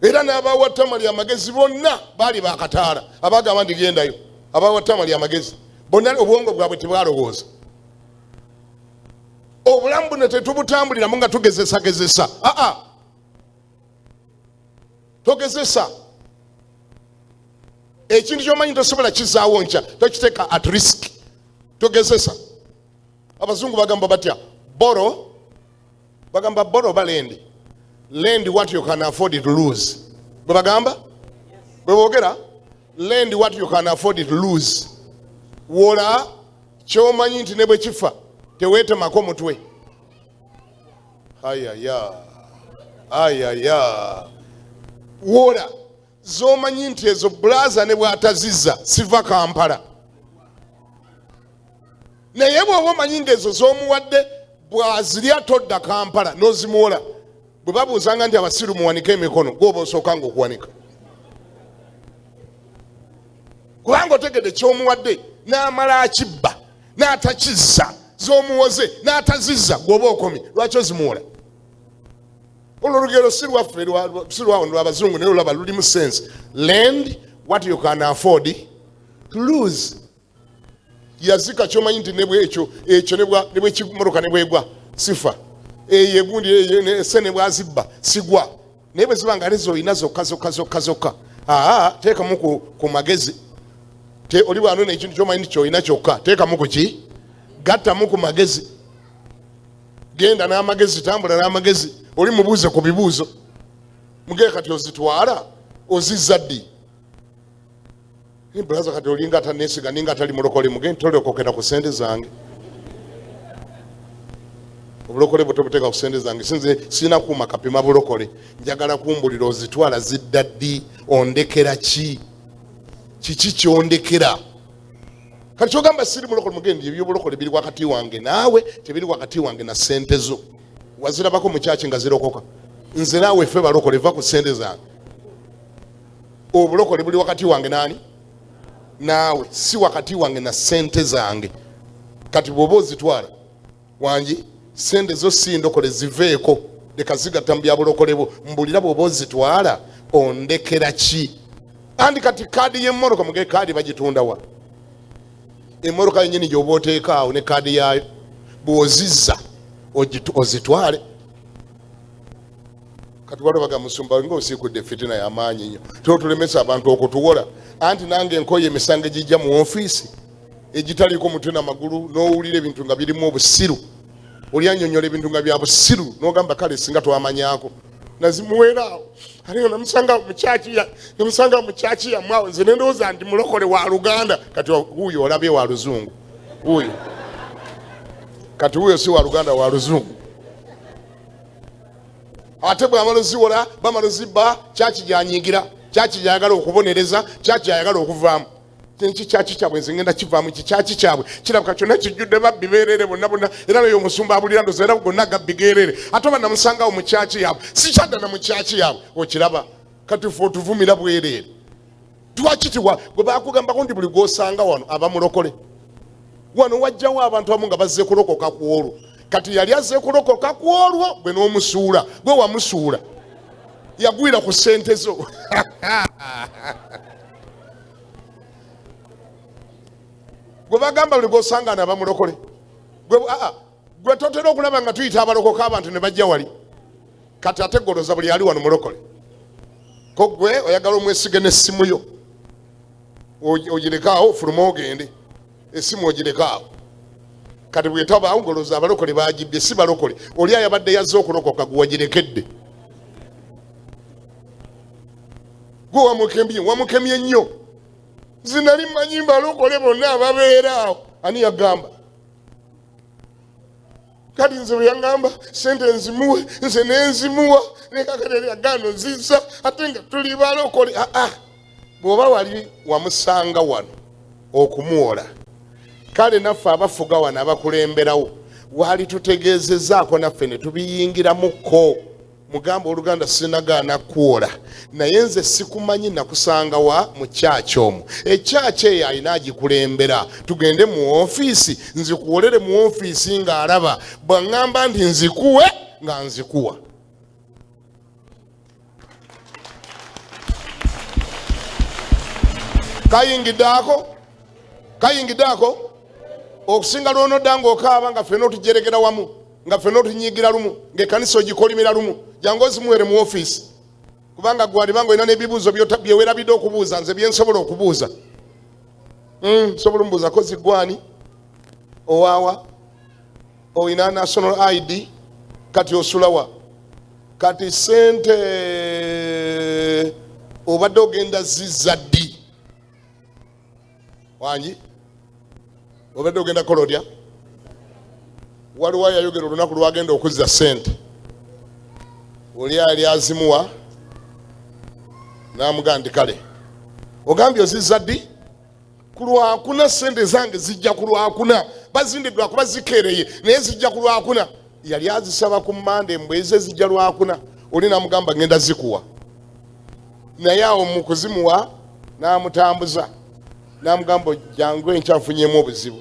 Era n'abawa ttama lya magezi bonna baali bakataala. Abagamba nti gendayo. Abawa ttama lya magezi bonna obwongo bwabwe tebwalowooza. Obulamu buno tetubutambuliramu nga tugezesagezesa. Togezesa. Ekintu ky'omanyi tosobola kizaawo nkya tokiteeka at risk. Togezesa. Abazungu bagamba batya? Borrow. Bagamba borrow ba lend. Lend what you can afford to lose. Bagamba? Bwogera? Lend what you can afford to lose. Wola ky'omanyi nti ne bwe kifa teweetemako mutwe. Ayaya. Wola z'omanyi nti ezo blaza ne bw'atazizza siva Kampala. Naye bw'oba omanyi ng'ezo z'omuwadde bw'azirya todda Kampala n'ozimuwola. Bwe babuuzanga nti abasiru muwanike emikono gw'oba osookanga okuwanika. Kubanga otegedde ky'omuwadde n'amala akibba n'atakizza z'omuwoze n'atazizza gw'oba okomye lwaki ozimuwola? Olwo olugero si lwawo lw'abazungu naye olaba lulimu sense. Lend what you can afford to lose. Yazika ky'omanyi nti ekyo ne bwe kimotoka ne bwegwa sifa. Eyo egundi ese ne bwazibba sigwa. Naye bwe ziba nga lezo oyina zokka. Teekamu ku magezi. Oli bw'anona ekintu ky'omanyi nti ky'olina kyokka teekamu ku ki? Gattamu ku magezi. Genda n'amagezi, tambula n'amagezi. Oli mubuuze ku bibuuzo. Mugee kati ozitwala ozizza ddi? Brother kati olinga ataneesiga ninga atali mulokole mugee tolokokera ku ssente zange. Obulokole butobuteeka ku ssente zange. Sinze sirina kuuma kapima bulokole. Njagala kumbulira ozitwala zidda ddi? Ondekera ki? Kiki kyondekera? Kati kyogamba siri mulokole mugendi ebyobulokole biri wakati wange naawe tebiri wakati wange na ssente zo. Wazirabako mu kyaki nga zirokoka. Nze naawe ffe balokole va ku ssente zange. Obulokole buli wakati wange nani? Naawe si wakati wange na ssente zange. Kati bw'oba ozitwala wangi ssente zo si ndokole ziveeko leka zigatta mu bya bulokole bwo. Mbulira bw'oba ozitwala ondekera ki? Andi kati kaadi y'emmoroka muge kaadi bagitunda wa? Emmoroka yennyini gy'oba oteeka awo ne kaadi yaayo bw'ozizza ozitwale. Kati waliwo baga musumba ng'osiikudde fitina y'amaanyi nnyo. Tulemesa abantu okutuwola. Anti nange enkoye emisango egijja mu ofiisi egitaliko mutwe na magulu n'owulira ebintu nga birimu obusiru oli annyonnyola ebintu nga bya busiru n'ogamba kale singa twamanyako nazimuweeraawo ate nga namusanga mu kyaki yamwawo nze nendowooza ndi mulokole wa Luganda kati wuuyo olabye wa Luzungu wuuyo kati wuuyo si wa Luganda wa Luzungu ate bw'amala oziwola bamala ozibba kyaki gyanyigira kyaki gyayagala okubonereza kyaki gyayagala okuvaamu tenki kyaki kyabwe nze ngenda kivaamu kikyaki kyabwe kirabika kyonna kijjudde babbi beerere bonna era nayo omusumba abulira ndoza era gonna gabbi geerere ate oba namusangawo mu kyaki yaabwe sikyadda na mu kyaki yaabwe okiraba kati fe otuvumira bwereere twakitiwa gwe bakugambako nti buli gwosanga wano aba mulokole wano wajjawo abantu abamu nga bazze kulokoka ku olwo kati yali azze kulokoka ku olwo gwe n'omusuula gwe wamusuula yagwira ku ssente zo gwe bagamba buli gwosangana abamulokole gwe totera okulaba nga tuyita abalokoka abantu ne bajja wali kati ate goloza buli ali wano mulokole ko gwe oyagala omwesige n'essimu yo ogirekaawo fuluma ogende essimu ogirekaawo kati bwetabaawo goloza abalokole bagibbye si balokole oli ayabadde yazze okulokoka gwe wagirekedde gwe wamukemye nnyo zinali manyi balokole bonna ababeeraawo ani yagamba kati nze bwe yagamba sente nzimuwe nze nenzimuwa nekakateri yagano nziza ate nga tuli balokole bw'oba wali wamusanga wano okumuwola kale naffe abafuga wano abakulemberawo wali tutegeezezaako naffe ne tubiyingiramukko mugamba Oluganda sinagaana kuwola naye nze sikumanyi nakusanga wa mu kyaki omwo ekyaki eyo alina agikulembera tugende mu ofiisi nzikuwolere mu ofiisi ng'alaba bw'aŋŋamba nti nzikuwe nga nzikuwa kayingiddaako okusinga lw'onodda ng'okaaba nga ffenna otujerekera wamu nga ffenna otunyigira lumu ng'ekkanisa ogikolimira lumu jangu ozimuwere mu ofiisi kubanga gwalibanga olina n'ebibuuzo byewerabidde okubuuza nze byensobola okubuuza sobola omubuuzako ziggwani owaawa olina national ID kati osulawa kati sente obadde ogenda zizza ddi wangi obadde ogenda kolodya waliwo yayogera olunaku lwagenda okuzza sente oli ali azimuwa n'amugamba nti kale ogambye ozizza ddi ku Lwakuna sente zange zijja ku Lwakuna bazindiddwa kuba zikeereye naye zijja ku Lwakuna yali azisaba ku Mande mbweze zijja Lwakuna oli n'amugamba ngenda zikuwa naye awo mu kuzimuwa n'amutambuza n'amugamba jangu enkyafunyemu obuzibu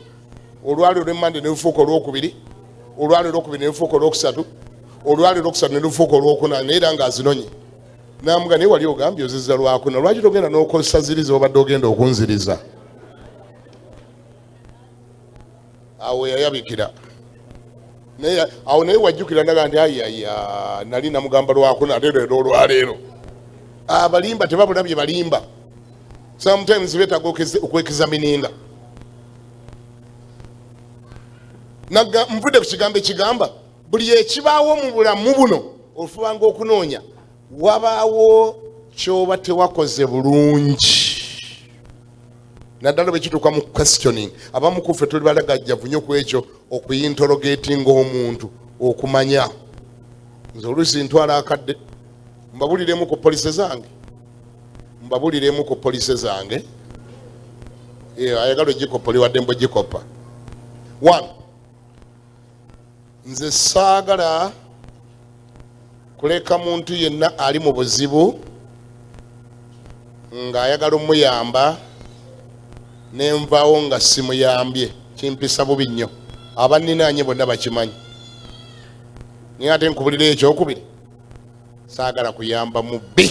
olwali olw'Emmande ne lufuuka olwokubiri olwali olwokubiri ne lufuuka olwokusatu olwali olwokusatu ne lufuuka olwokuna naye era ng'azinonye n'amugamba naye wali ogambye ozizza Lwakuna lwaki togenda n'okozesa ziri z'obadde ogenda okunziriza awo yayabikira awo naye wajjukira ndaga nti ayaya nali namugamba Lwakuna ate leero olwaleero abalimba tebabulabye balimba sometimes beetaga okwekizamininga nvudde ku kigambo ekigamba buli ekibaawo mu bulamu buno ofubanga okunoonya wabaawo kyoba tewakoze bulungi naddala bwe kituuka mu questioning abamu ku ffe tuli balagajjavu nnyo ku ekyo okuyinterogatinga omuntu okumanya nze oluusi ntwala akadde mbabuliremu ku polisi zange ayagala ogikopa oli wadde mbogikopa one nze saagala kuleka muntu yenna ali mu buzibu ng'ayagala omuyamba nenvaawo nga simuyambye kimpisa bubi nnyo abanninaanye bonna bakimanyi naye ate nkubulira ekyokubiri saagala kuyamba mubbi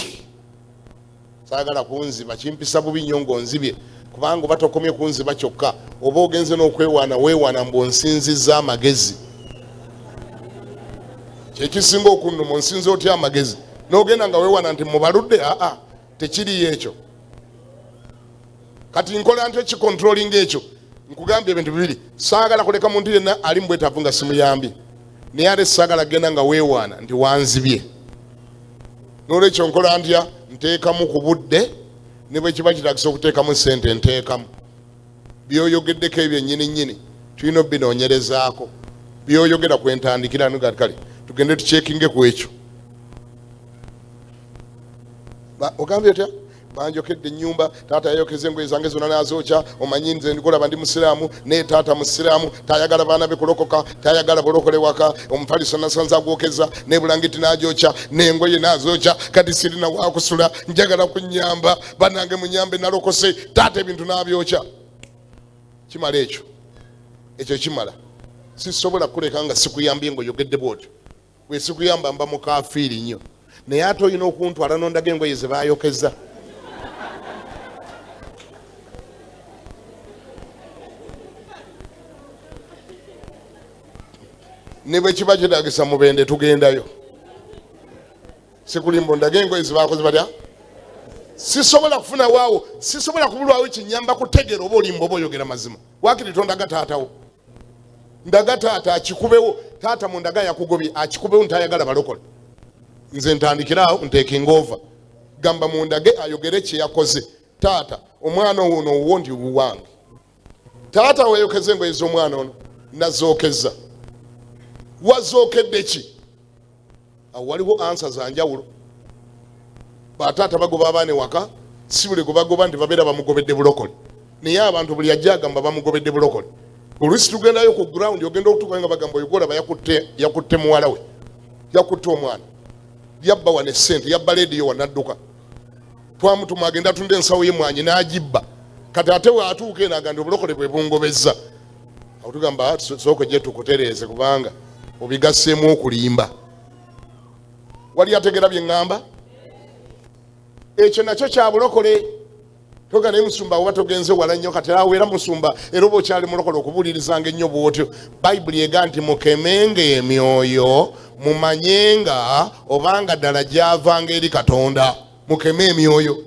saagala kunziba kimpisa bubi nnyo ng'onzibye kubanga oba tokomye kunziba kyokka oba ogenze n'okwewaana weewaana mbw'onsinzizza amagezi kyekisinga okunnuma onsinza otya amagezi n'ogenda nga weewaana nti mubaludde tekiriyo ekyo kati nkola nti ekikontrolinga ekyo nkugambye ebintu bibiri. Saagala kuleka muntu yenna ali mbwetaavu nga simuyambye. Naye ate saagala genda nga weewaana nti wanzibye. N'olwekyo nkola ntya? Nteekamu ku budde ne bwe kiba kitagisa okuteekamu ssente nteekamu. By'oyogeddeko ebyo nnyini tulina obbinoonyerezaako. By'oyogera kwentandikira kale tugende tucekinge ku ekyo. Ogambye otya? Banjokedde ennyumba, taata yayokeza engoye zange zonna n'azookya, omanyi nze ndikolaba ndi musiraamu, naye taata musiraamu, tayagala baana be kulokoka, tayagala bulokole waka, omufaliso nasanze agwokeza, ne bulangiti n'agyokya, n'engoye n'azookya, kati sirina waakusula, njagala kunnyamba, bannange munyambe nalokose, taata ebintu n'abyokya. Kimala ekyo. Ekyo kimala. Sisobola kuleka nga sikuyambye ng'oyogedde bw'otyo. Bwe sikuyamba mba mukaafiiri nnyo. Naye ate olina okuntwala n'ondaga engoye ze baayokeza. Ne bwe kiba kitagisa mubende tugendayo. Sikulimba ondaga engoye ze baakoze batya? Sisobola kufuna waawo, sisobola kubulwawo kinyamba kutegera oba olimba oba oyogera mazima. Waakiri tondaga taatawo. Ndaga taata akikubewo, taata mu ndaga yakugobye akikubewo ntayagala balokole. Nze ntandikiraawo nteekinga over. Gamba mu ndage ayogere kye yakoze. Taata omwana ono owwo ndi wuwange. Taata weyokeze engoye z'omwana ono nazookeza. Wazookedde ki? Waliwo ansa za njawulo. Bataata bagoba abaana ewaka, si buli gwebagoba nti babeera bamugobedde bulokole. Naye abantu buli ajja agamba bamugobedde bulokole. Oluusi tugendayo ku ground ogenda okutuuka nga bagamba oyo gwolaba yakutte muwala we, yakutte omwana, yabba wane ssente, yabba leediyo wanadduka. Twamutuma agenda atunda ensawo ye mwanyi n'agibba. Kati ate waatuuka eno agamba obulokole bwe bungobezza. Awo tugamba sooka gye tukutereeze kubanga obigasseemu okulimba. Wali ategera bye ŋŋamba? Ekyo nakyo kya bulokole. Toga naye musumba oba togenze wala nnyo kati aweera musumba era oba okyali mulokole okubuulirizanga ennyo bw'otyo. Bayibuli ega nti mukemenga emyoyo mumanyenga obanga ddala gyavanga eri Katonda. Mukeme emyoyo.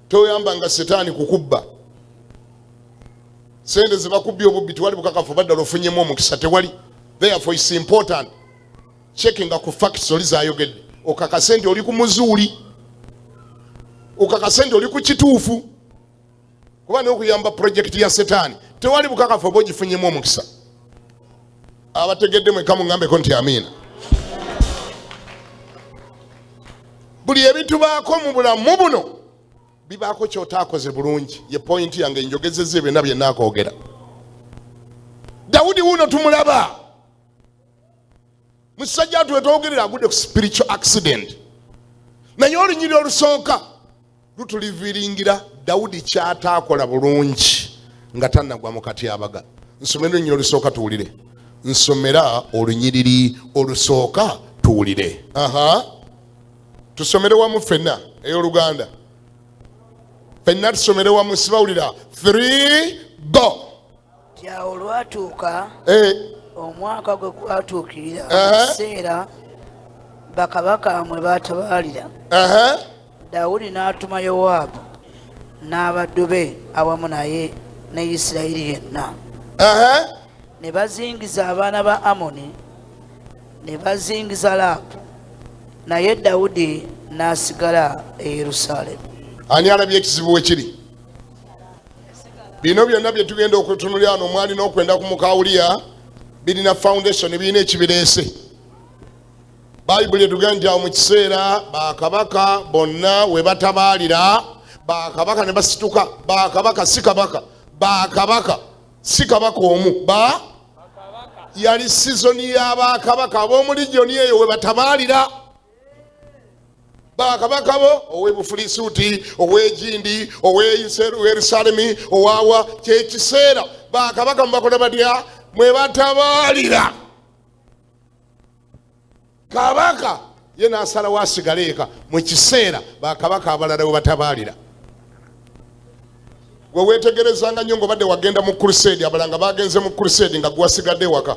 Toyambanga setaani kukubba. Sente ze bakubbye obubbi tewali bukakafu baddala ofunyemu omukisa tewali. Therefore it's important. Checkinga ku facts oli zaayogedde. Okakase nti oli ku muzuuli. Okakase nti oli ku kituufu. Kuba n'okuyamba projekiti ya setaani tewali bukakafu oba ogifunyemu omukisa. Abategedde mweka mungambeko nti amiina. Buli ebitubaako mu bulamu buno bibaako kyotaakoze bulungi. Ye pointi yange njogezezza byonna bye naakoogera. Dawudi wuuno tumulaba. Musajja twetwogerera agudde ku spiritual accident. Naye olunyiri olusooka lutuliviringira Dawudi kyataakola bulungi nga tannagwa mu katyabaga. Nsomera olunyiri olusooka tuwulire. Nsomera olunyiriri olusooka tuwulire. Tusomere wamu ffenna ey'Oluganda. Ffenna tusomere wamu sibawulira. 3 go. Kyawo lwatuuka omwaka gwe gwatuukirira ekiseera bakabaka mwe batabaalira. Dawudi n'atuma Yowaabu n'abaddu be awamu naye ne Isirayiri yenna. Ne bazingiza abaana ba Amoni ne bazingiza Laabu, naye Dawudi n'asigala e Yerusaalemi. Ani alabye ekizibu we kiri? Bino byonna bye tugenda okutunulira wano omwali n'okwenda ku mukawuliya birina foundation birina ekibireese. Bayibuli etuganja awo mu kiseera bakabaka bonna we batabaalira, bakabaka ne basituka. Bakabaka si kabaka, bakabaka si kabaka omu, yali sizoni y'abakabaka ab'omu ligioni eyo we batabaalira. Bakabaka bo ow'Ebufirisuuti, ow'Egindi, ow'Yerusalemi, owaawa kyekiseera bakabaka mubakola batya mwe batabaalira. Kabaka ye n'asalawo asigale eka mu kiseera bakabaka abalala we batabaalira. Gwe weetegerezanga nnyo ng'obadde wagenda mu crusade, abalanga bagenze mu crusade nga gwasigadde waka,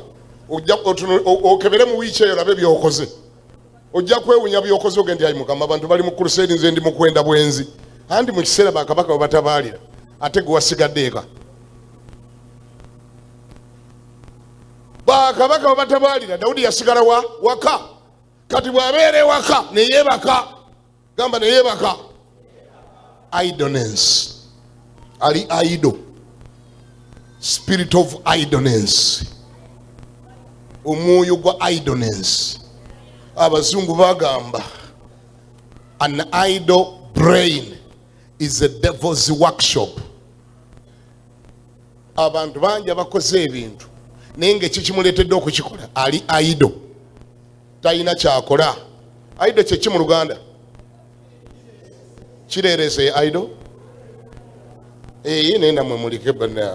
okebere mu wiiki eyo labe by'okoze. Ojja kwewunya by'okoze ogende ayi Mukama abantu bali mu crusade nze ndi mu kwenda bwenzi. Andi mu kiseera bakabaka we batabaalira ate gwe wasigadde eka. bakabaka batabalira Daudi yasigala waka kati bwabeere waka neyebaka gamba neyebaka idleness ali idle spirit of idleness omwoyo gwa idleness abazungu bagamba an idle brain is a devil's workshop. Abantu bangi abakoze ebintu naye ngaekikimuleetedde okukikola ali idle talina kyakola. Idle kyeki mu Luganda kireerese idle naye namwe mulike bana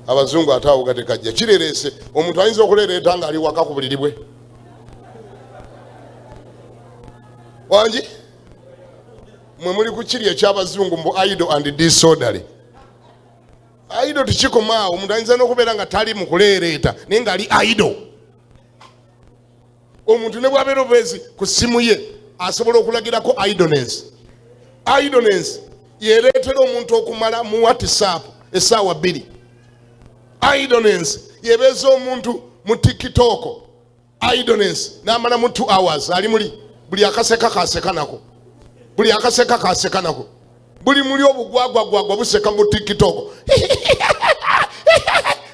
abazungu ate awo gatekajja kireerese omuntu ayinza okuleereeta nga ali waka ku buliri bwe wangi mwe muli ku kiri ekyabazungu mbu idle and disorderly. Idle tukikomaawo omuntu ayinza n'okubeera nga tali mu kuleereeta naye nga ali idle. Omuntu ne bwabeera obwezi ku ssimu ye asobola okulagirako idleness. Idleness yereetera omuntu okumala mu WhatsApp essaawa 2. Idleness yebeeza omuntu mu TikTok. Idleness n'amala mu 2 hours ali muli buli akaseka kaseka nako buli akaseka kaseka nako buli muli obugwagwagwagwa buseka mu TikTok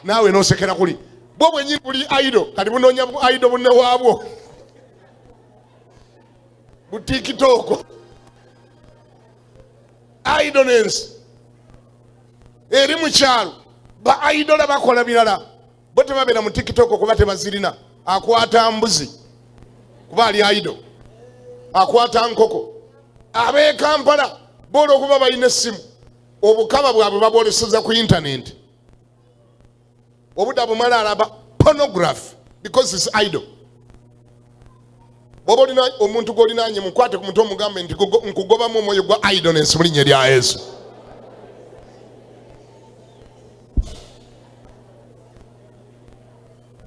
naawe n'osekera kuli bwo bwennyini buli idle kati bunoonya bu idle bunne waabwo bu TikTok. Idleness eri mu kyalo ba idle bakola birala bo tebabeera mu TikTok kuba tebazirina. Akwata mbuzi kuba ali idle, akwata nkoko. Ab'e Kampala boolo okuba balina essimu obukaba bwabwe babwoleseza ku internet obudde bumala alaba pornography because it's idle. Bw'oba olina omuntu gw'olinaanye mukwate ku mutwe omugambe nti nkugobamu omwoyo gwa idleness mu linnya lya Yesu.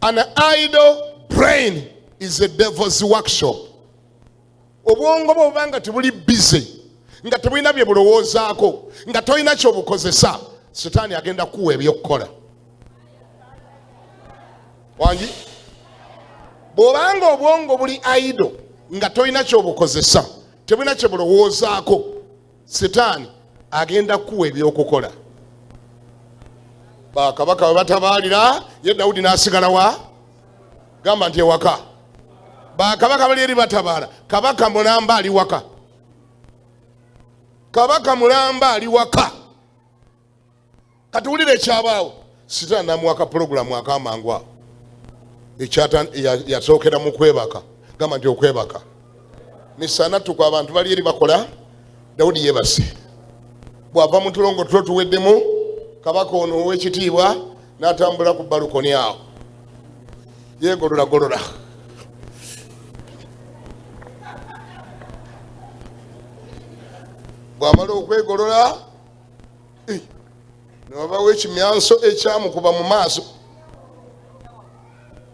An idle brain is a devil's workshop. Obwongo bwo banga tebuli busy nga tebulina bye bulowoozaako nga tolina kyobukozesa Setaani agenda kuwa ebyokukola. Wangi bw'obanga obwongo buli idle nga tolina kyobukozesa tebulina kye bulowoozaako Setaani agenda kuwa ebyokukola. Bakabaka bwe batabaalira ye Dawudi n'asigala wa gamba nti ewaka. Bakabaka bali eri batabaala kabaka mulamba ali waka. Kabaka mulamba ali waka. Katuwulire ekyabaawo Setaani n'amuwaka pulogulaamu akamangu awo yasookera mu kwebaka gamba nti okwebaka misanatuku abantu bali eri bakola. Dawudi yebase bw'ava mu tulongo tulo tuweddemu kabaka ono ow'ekitiibwa n'atambula ku balukoni awo yeegololagolola. Bw'amala okwegolola newabawo ekimyanso ekyamukuba mu maaso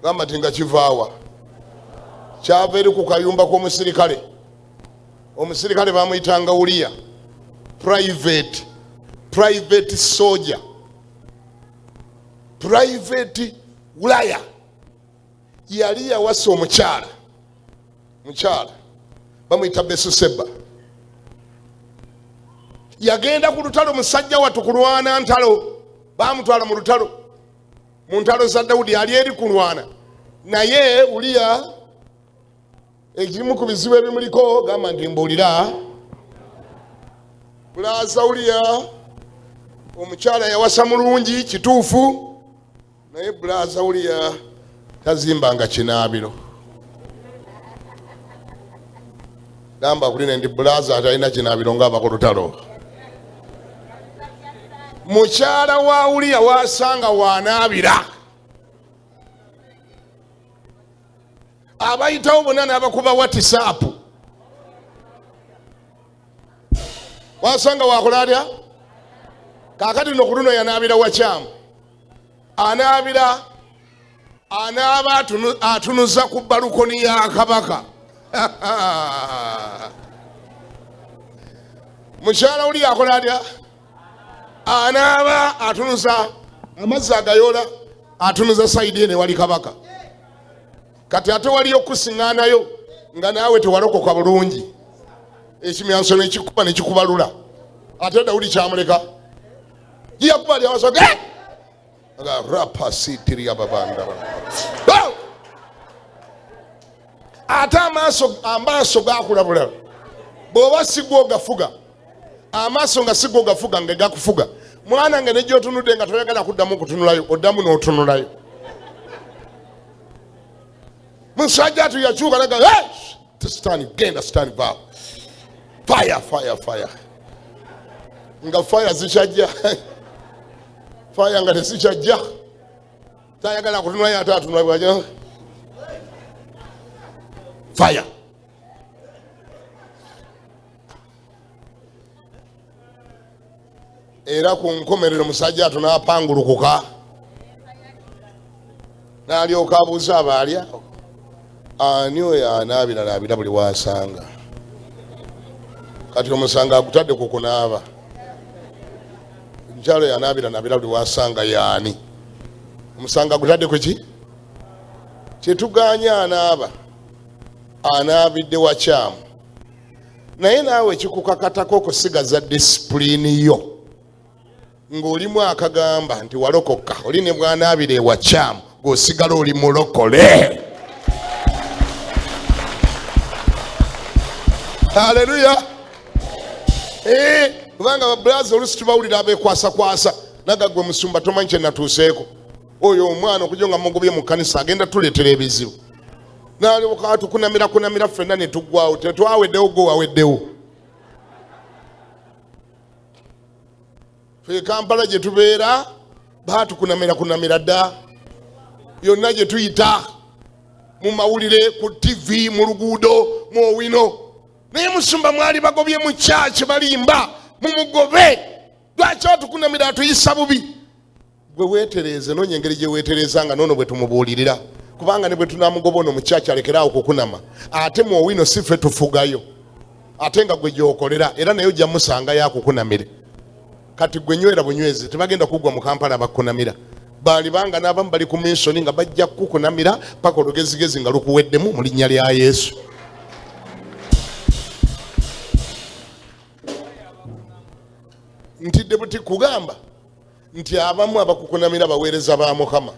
gamba nti nga kivaawa kyava eri ku kayumba k'omusirikale. Omusirikale bamuyitanga Uliya, private soldier, private Ulaya. Yali yawasa omukyala bamuyita Besuseba. Yagenda ku lutalo musajja wattu kulwana ntalo bamutwala mu lutalo mu ntalo za Dawudi yali eri kulwana naye Uliya ekimu ku bizibu ebimuliko gamba nti mbuulira bulaza Uliya omukyala yawasa mulungi kituufu naye bulaza Uliya tazimbanga kinaabiro. Gamba kuline ndi bulaza atalina kinaabiro ng'aba ku lutalo. Mukyala wa Uliya wasanga wanaabira. Abayitawo bonna n'abakuba WhatsApp wasanga wakola atya? Kaakati no ku luno yanaabira wakyamu. Anaaba atunuza ku balukoni ya kabaka. Mukyala Uliya akola atya? Anaaba atunuza amazzi agayoola atunuza saidi ene wali kabaka kati ate waliyo kusiŋŋaanayo nga naawe tewalokoka bulungi ekimyanso nekikuba nekikubalula ate Dawudi kyamuleka yakuba lyawasoge rapasitiria babanda ate amaaso gakulabula bw'oba sigwa ogafuga amaaso nga sigwa ogafuga nga gakufuga mwana nga nejja otunudde nga toyagala kuddamu kutunulayo oddamu n'otunulayo musajja atu yakyuka naga sitaani genda sitaani vaawo fire nga fire zikyajja fire nga tezikyajja tayagala kutunulayo ate atunulayo fire era ku nkomerero musajja atu n'apangulukuka n'alyoka abuuza abaalya ani oyo anaabiranaabira buli wasanga kati omusanga agutadde ku kunaaba omukyalo yanaabiranaabira buli wasanga yaani omusanga agutadde ku ki kyetuganya anaabidde wakyamu naye naawe kikukakatako okusigaza disipulini yo ng'olimu akagamba nti walokoka oli ne bwanaabira ewakyamu ng'osigala oli mulokole. Haleluya. Kubanga ababulazi oluusi tubawulira abeekwasakwasa naga gwe musumba tomanyi kye natuuseeko oyo omwana okujja nga mugobye mu kkanisa agenda tuleetera ebizibu naalyoka tukunamira ffenna ne tuggwawo tetwaweddewo gwe waweddewo. Ffe Kampala gye tubeera baatukunamira dda yonna gye tuyita mu mawulire ku TV mu luguudo mu owino naye musumba mwali bagobye mu kyaki balimba mumugobe lwaki atukunamira atuyisa bubi gwe weetereeze noonya engeri gye weetereezanga noono bwe tumubuulirira kubanga ne bwe tunamugoba ono mu kyaki alekeraawo kukunama ate mu owino si ffe tufugayo ate nga gwe gyokolera era naye ojja musanga yakukunamire kati gwe nywera bunywezi tebagenda kuggwa mu Kampala bakukunamira baali banga n'abamu bali ku minsoni nga bajja kukunamira paka olugezigezi nga lukuweddemu mu linnya lya Yesu. Ntidde buti kugamba nti abamu abakukunamira baweereza ba Mukama.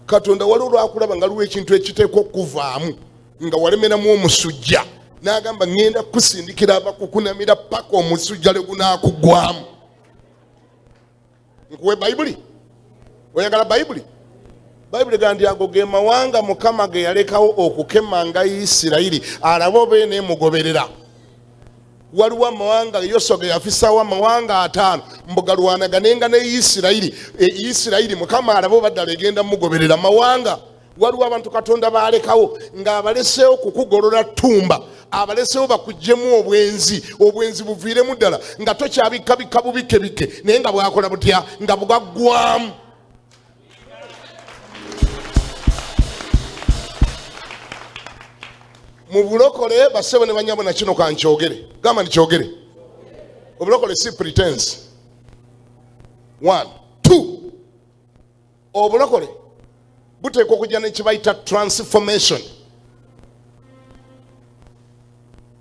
Katonda wali olwakulaba nga luwa ekintu ekiteekwa okuvaamu nga walemeramu omusujja n'agamba ngenda kusindikira abakukunamira paka omusujja lwe gunaakugwamu. Nkuwe Bayibuli? Oyagala Bayibuli? Bayibuli gandi ago ge mawanga Mukama ge yalekawo okukemanga Isirayiri alabo beene mugoberera. Waliwo amawanga Yoswa ge yafisawo amawanga 5 mbugalwanaganenga ne Isirayiri Mukama alabo baddala egenda mugoberera mawanga. Waliwo abantu Katonda balekawo nga abaleseewo kukugolola ttumba abaleseewo bakuggyemu obwenzi buviiremu ddala nga tokyabikabika bubikebike naye nga bwakola butya nga bwaggwamu. Mu bulokole basebo ne banyabo na kino kankyogere gamba nikyogere obulokole si pretense 1 2 obulokole buteekwa okujja nekibayita transformation.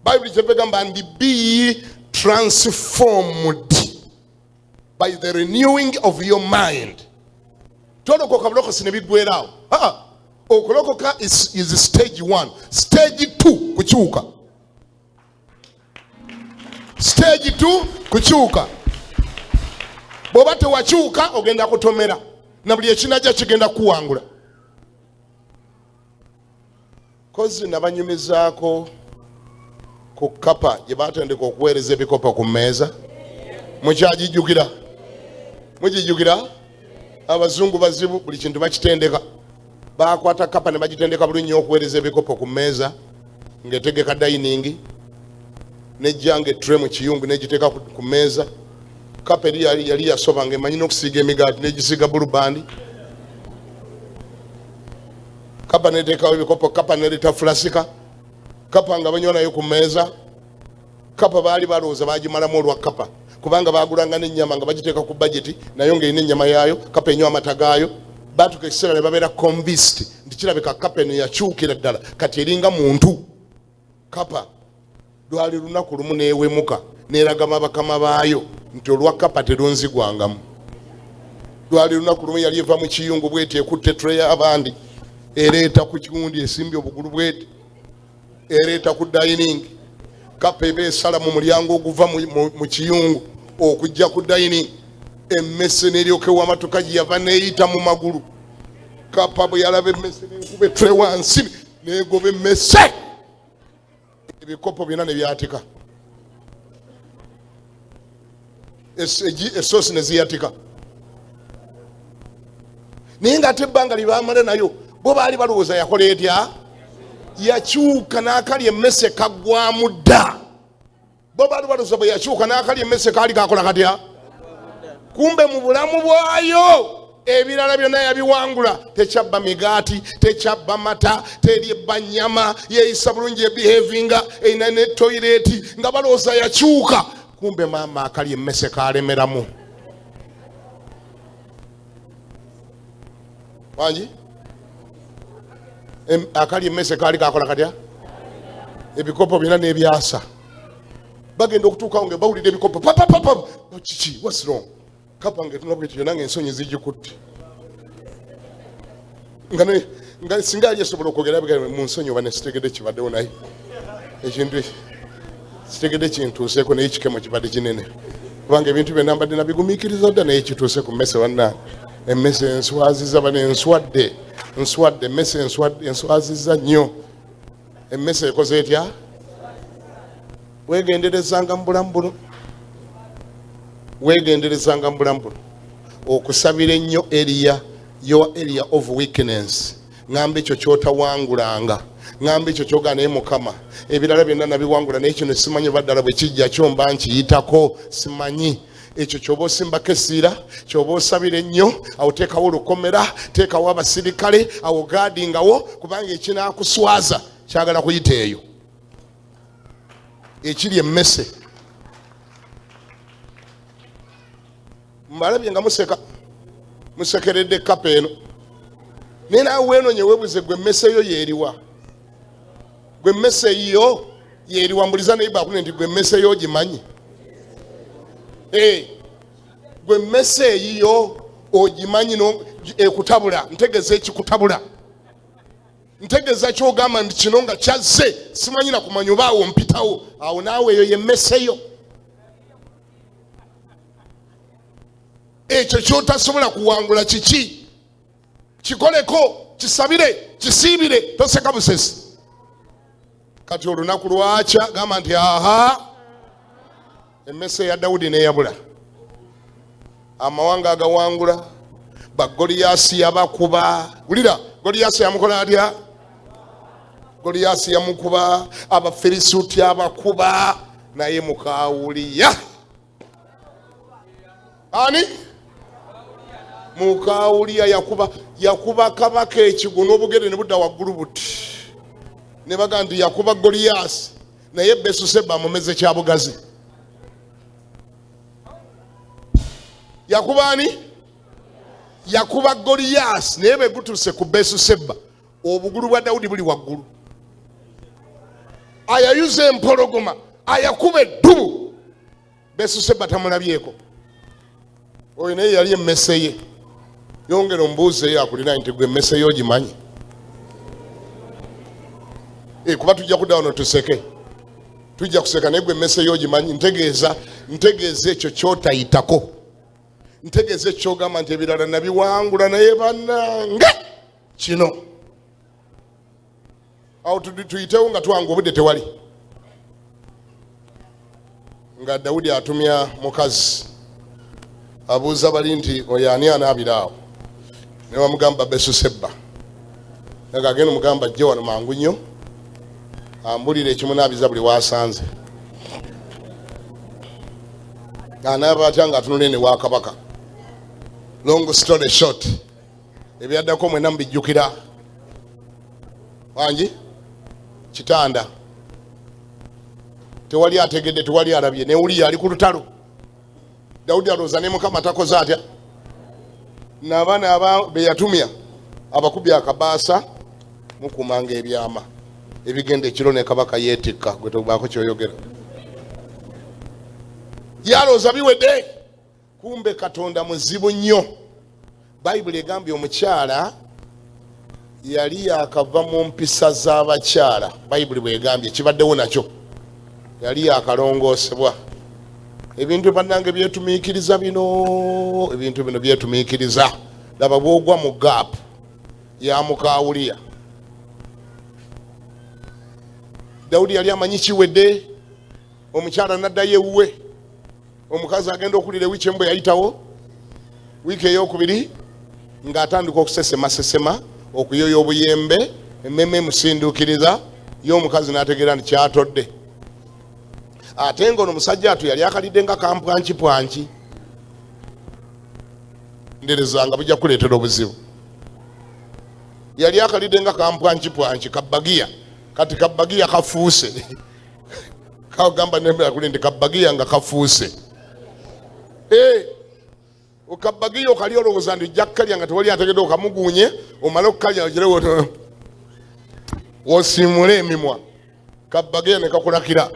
Bible kyebegamba and be transformed by the renewing of your mind. Tolokoka bulokosi ne biggweeraawo. Okulokoka is stage 1. Stage 2 kukyuka. Stage 2 kukyuka. Bw'oba tewakyuka ogenda kutomera na buli ekinajja kigenda kuwangula. Kozi nabanyumizaako ku kapa gye batandika okuweereza ebikopo ku mmeeza. Mukyagijjukira? Mugijjukira? Abazungu bazibu buli kintu bakitendeka. Bakwata kapa ne bagitendeka bulungi okuweereza ebikopo ku mmeeza ng'etegeka dining nejjanga etre mu kiyungu negiteeka ku mmeeza. Kapa eri yali yasoba ng'emanyi n'okusiiga emigaati negisiiga bulubandi. Kapa neteekawo ebikopo, kapa nereta fulasika, kapa nga banywa nayo ku mmeeza. Kapa baali balowooza bagimalamu olwa kapa kubanga bagulanga n'ennyama nga bagiteeka ku budget nayo ng'erina ennyama yaayo kapa enywa amata gaayo batuka ekiseera ne babeera convinced nti kirabika kapa eno yakyukira ddala kati eringa muntu kapa lwali lunaku lumu neewemuka neeragama bakama baayo nti olwa kapa terunzigwangamu. Lwali lunaku lumu yali eva mu kiyungu bweti ekutte tray y'abandi ereeta ku kigundi esimbye obugulu bweti ereeta ku dining kapa eba esala mu mulyango oguva mu kiyungu okujja ku dining emmese n'eryoka ew'amatuka gye yava neeyita mu magulu. Kapa bwe yalaba emmese n'ekuba tray wansi n'egoba emmese ebikopo byonna ne byatika esoosi ne ziyatika. Naye ng'ate ebbanga lye baamala nayo bo baali balowooza yakola etya yakyuka n'akali emmese kaggwamu dda. Bo baali balowooza bwe yakyuka n'akali emmese kaali kakola katya. Kumbe mu bulamu bwayo ebirala byonna yabiwangula. Tekyabba migaati, tekyabba mata, teryebba nnyama, yeeyisa bulungi ebihevinga, erina ne toyireeti nga balowooza yakyuka. Kumbe maama akali emmese kalemeramu. Wangi akali emmese kaali kakola katya. Ebikopo byonna n'ebyasa bagenda okutuukawo nga bawulira ebikopo papapapa kiki what's wrong. Kapa ngetuna bwetyo yonna ng'ensonyi zigikutte nga singa ali esobola okwogera mu nsonyi oba nesitegedde kibaddewo naye ekintu sitegedde kintuuseeko naye kikemo kibadde kinene kubanga ebintu byonna mbadde nabigumiikiriza dda naye kituuse ku mmese wannange. Emmese enswaziza bano enswadde emmese enswaziza nnyo. Emmese ekoze etya weegenderezanga mu bulamu buno okusabira ennyo your area of weakness. Ngamba ekyo kyotawangulanga, ngamba ekyo kyoga naye Mukama ebirala byonna nabiwangula naye kino simanyi baddala bwe kijja kyomba nkiyitako simanyi. Ekyo kyoba osimbako essira, kyoba osabira ennyo, awo teekawo olukomera, teekawo abasirikale, awo gaadingawo kubanga ekinaakuswaza kyagala kuyita eyo ekiri emmese. Mbalabye nga musekeredde kapa eno naye naawe weenonye weebuze gwe emmese yo yeeriwa. Gwe emmese yo yeeriwa. Mbuliza naye baakune nti gwe emmese yo ogimanyi. Gwe emmese eyiyo ogimanyi ekutabula. Ntegeeza ekikutabula, ntegeeza kyogamba nti kino nga kyazze simanyi na kumanya oba awo mpitawo. Awo naawe eyo yemmese yo. Ekyo kyotasobola kuwangula kiki kikoleko, kisabire, kisiibire, toseka busesi. Kati olunaku lwakya gamba nti aha emmese ya Dawudi neyabula. Amawanga agawangula bagoliyasi yabakuba. Wulira Goliyasi yamukola atya? Goliyasi yamukuba, Abafirisuuti abakuba, naye Mukawuliya ani? Mukawuliya yakuba kabaka ekigo n'obugere ne budda waggulu buti. Ne baga nti yakuba Goliyasi naye Besuseba amumeze kyabugazi. Yakuba ani? Yakuba Goliyasi naye bwe gutuse ku Besuseba obugulu bwa Dawudi buli waggulu. Ayayuza empologoma ayakuba eddubu Besuseba tamulabyeko. Oyo naye yali emmese ye. Yongera ombuuzeyo akulina nti gwe emmese yo ogimanyi. Kuba tujja kudda wano tuseke, tujja kuseka naye gwe emmese yo ogimanyi. Ntegeeza ekyo kyotayitako. Ntegeeza ekyo kyogamba nti ebirala nabiwangula naye bannange kino. Awo tuyitewo nga twanga obudde tewali. Nga Dawudi atumya mukazi abuuza bali nti oyo ani anaabira awo. Ne bamugamba Besuseba. Naga agenda omugamba ajje wano mangu nnyo ambulira ekimunaabiza buli waasanze. Anaaba atya nga atunula ene wa kabaka. Long story short, ebyaddako mwena mubijjukira. Wangi kitanda tewali ategedde, tewali alabye. Ne Uliya ali ku lutalo Daudi alowooza ne Mukama takoze atya n'abaana be yatumya abakubye akabaasa mukumanga ebyama ebigenda ekiro ne kabaka yeetikka gwe tobaako kyoyogera. Yalowooza biwedde, kumbe Katonda muzibu nnyo. Bayibuli egambye omukyala yali yakava mu mpisa z'abakyala. Bayibuli bwegambye kibaddewo nakyo, yali yakalongoosebwa. Ebintu bannange byetumiikiriza bino, ebintu bino byetumiikiriza. Laba bwogwa mu gaapu ya Mukawuliya. Dawudi yali amanyi kiwedde, omukyala n'addayo ewuwe. Omukazi agenda okulira wiiki emu bwe yayitawo, wiiki ey'okubiri ng'atandika okusesema okuyoya obuyembe, emmeme emusinduukiriza, ye omukazi n'ategeera nti kyatodde. Ate ng'ono omusajja atu yali akalidde nga kampwankipwanki. Ndereza nga bujja kuleetera obuzibu. Yali akalidde nga kampwankipwanki, kabbagiya. Kati kabbagiya kafuuse. Kagamba nembera kuli nti kabbagiya nga kafuuse. Okabbagiya okali olowooza nti ojja kukalya nga tewali ategedde okamuguunye, omale okukalya ogirewo osimule emimwa. Kabbagiya ne kakulakira.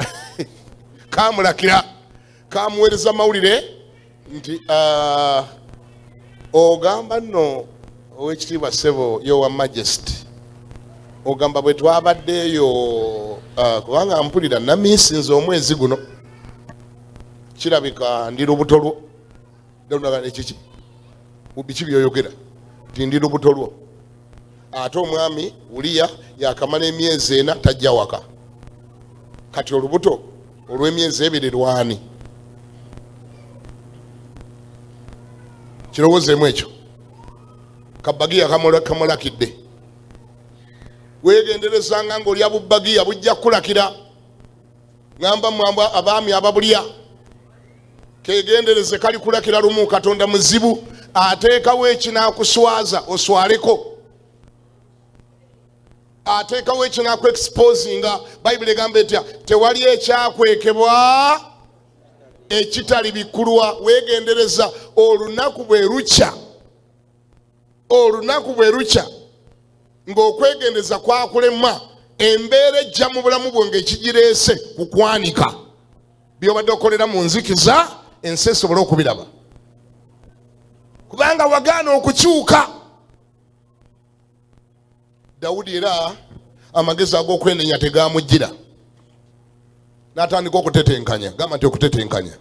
Kamulakira, kamuweereza mawulire nti ogamba nno ow'ekitiibwa ssebo yowa majesty, ogamba bwe twabaddeeyo kubanga mpulira namiisinze omwezi guno, kirabika ndi lubuto lwo. Ekiki biki byoyogera nti ndi lubuto lwo. Ate omwami Uliya yakamala emyezi 4 tajja waka. Kati olubuto olw'emyezi 2 lwani? Kirowoozeemu ekyo. Kabbagiya kamulakidde. Weegenderezanga ng'olya bubbagiya bujja kulakira. Ngamba mwamba abaami ababulya, kegendereze kali kulakira lumu. Katonda muzibu, ateekawo ekinaakuswaza oswaleko, ateekawo ekinaakuexposinga. Bayibuli egamba etya? Tewali ekyakwekebwa ekitali bikkulwa. Weegendereza, olunaku bwe lukya, olunaku bwe lukya ng'okwegendeza kwakulema, embeera ejja mu bulamu bwo ng'ekigireese kukwanika. By'obadde okolera mu nzikiza, ensi esobole okubiraba, kubanga wagaana okukyuka. Dawudi era amagezi ag'okwenenya tegaamujjira, n'atandika okutetenkanya. Gamba nti okutetenkanya.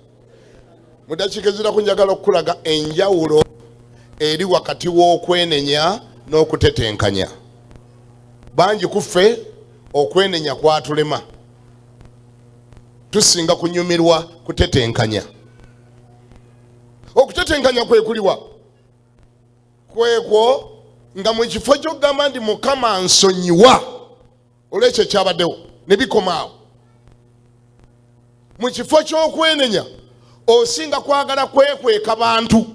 Mu ddakiika ezirako njagala okukulaga enjawulo eri wakati w'okwenenya n'okutetenkanya. Bangi kuffe okwenenya kwatulema, tusinga kunyumirwa kutetenkanya. Okutetenkanya kwe kuliwa? Kwekwo nga mu kifo ky'okugamba nti Mukama nsonyiwa olw'ekyo ekyabaddewo ne bikomaawo. Mu kifo ky'okwenenya osinga kwagala kwekweka bantu,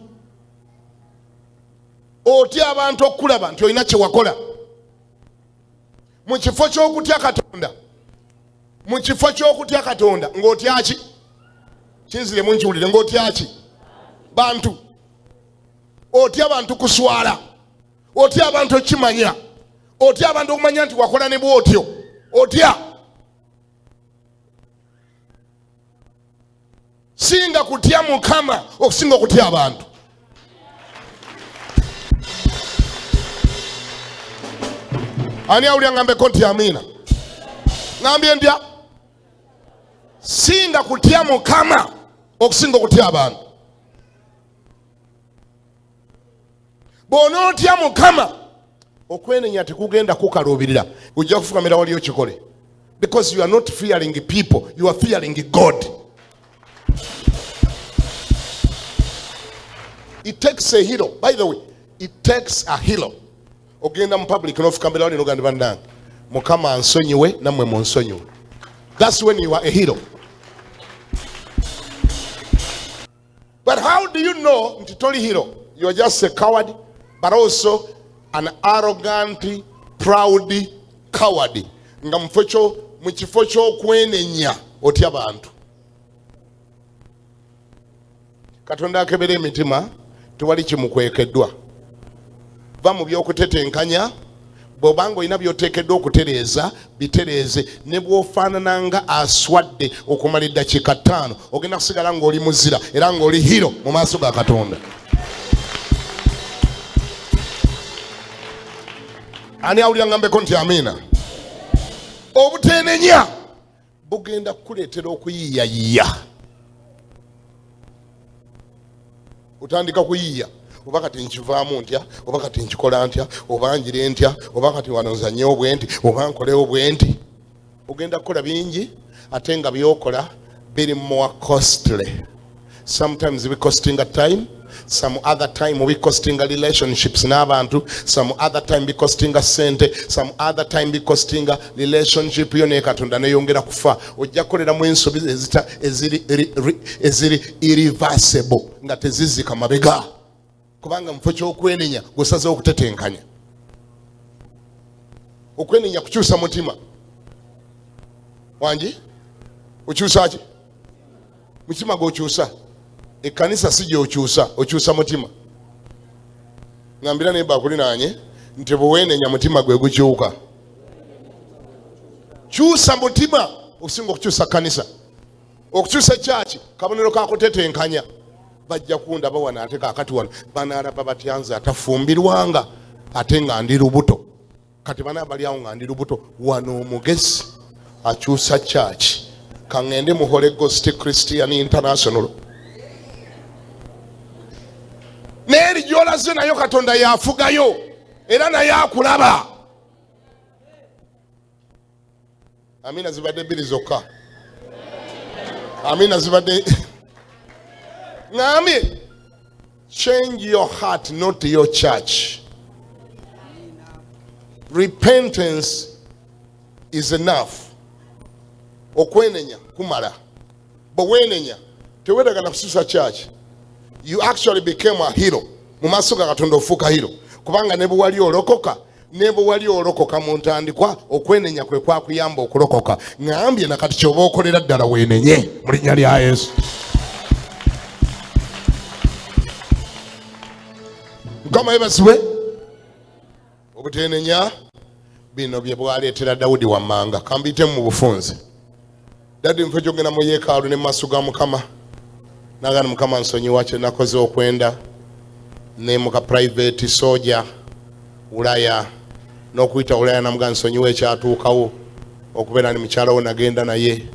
otya abantu okulaba nti olina kye wakola. Mu kifo ky'okutya Katonda, mu kifo ky'okutya Katonda ng'otya ki? Kinzire munkiwulire, ng'otya ki? Bantu. Otya abantu kuswala, otya abantu okimanya, otya abantu okumanya nti wakola ne bw'otyo, otya. Singa kutya Mukama okusinga okutya abantu. Ani awulira ngambeko nti amiina? Ngambye ndya singa kutya Mukama okusinga okutya abantu. Bw'onootya Mukama, okwenenya tekugenda kukaluubirira, ojja kufukamira waliyo kikole. Because you are not fearing people, you are fearing God. It takes a hero. By the way, it takes a hero. Ogenda mu public n'ofukamira wali n'ogamba bannange, Mukama ansonyiwe nammwe munsonyiwe. That's when you are a hero. But how do you know nti toli hero? You are just a coward, but also an arrogant, proud coward. Nga mu kifo ky'okwenenya otya bantu. Katonda akebera emitima tewali kimukwekeddwa. Va mu by'okutetenkanya. Bw'obanga olina by'oteekeddwa okutereeza bitereeze. Ne bw'ofaanana nga aswadde okumala eddakiika 5 ogenda kusigala ng'oli muzira era ng'oli hiro mu maaso ga Katonda. Ani awulira ngambeko nti amiina? Obuteenenya bugenda kukuleetera okuyiiyayiiya. Otandika kuyiiya. Oba kati nkivaamu ntya, oba kati nkikola ntya, oba njire ntya, oba kati wano nzanye obwenti, oba nkole obwenti. Ogenda kukola bingi ate nga byokola biri more costly. Sometimes we costing a time, some other time we costing a relationships n'abantu, some other time be costing a sente, some other time be costing a relationship yo ne Katonda ne yongera kufa. Ojja kolera mu ensobi eziri irreversible nga tezizika mabega. Kubanga mfo ky'okwenenya gusaze okutetenkanya. Okwenenya kukyusa mutima. Wangi? Okyusa ki? Mutima gw'okyusa. Ekkanisa si gy'okyusa, okyusa mutima. Ngambira nebba akulinaanye nti bw'oweenenya mutima gwe gukyuka. Kyusa mutima okusinga okukyusa kkanisa. Okukyusa kyaki kabonero ka kutetenkanya. Bajja kundaba wano ate kaakati wano banaalaba batyanza atafumbirwanga ate nga ndi lubuto. Kati bana bali awo nga ndi lubuto wano omugezi akyusa kyaki. Kangende mu Holy Ghost Christian International. Neri gyolaze nayo Katonda yafugayo era naye akulaba. Amina zibadde bbiri zokka. Amina zibadde Ngami, change your heart, not your church. Repentance is enough. Okwenenya kumala. But wenenya, teweda gana kususa church. You actually became a hero. Mumaso ga Katonda ofuuka hero. Kubanga nebo wali olokoka mu ntandikwa okwenenya kwe kwakuyamba okulokoka. Ngambye na kati kyoba okolera ddala wenenye mu linnya lya Yesu. Kama ebasiwe obuteenenya bino bye bwaleetera Dawudi wammanga kambite mu bufunze. Dadi mfe kyogenda mu yeekaalu ne maaso ga Mukama nagana Mukama nsonyiwa kye nakoze okwenda ne muka private soja Ulaya n'okuyita Ulaya namuga nsonyiwa ekyatuukawo okubeera ni mukyala we nagenda naye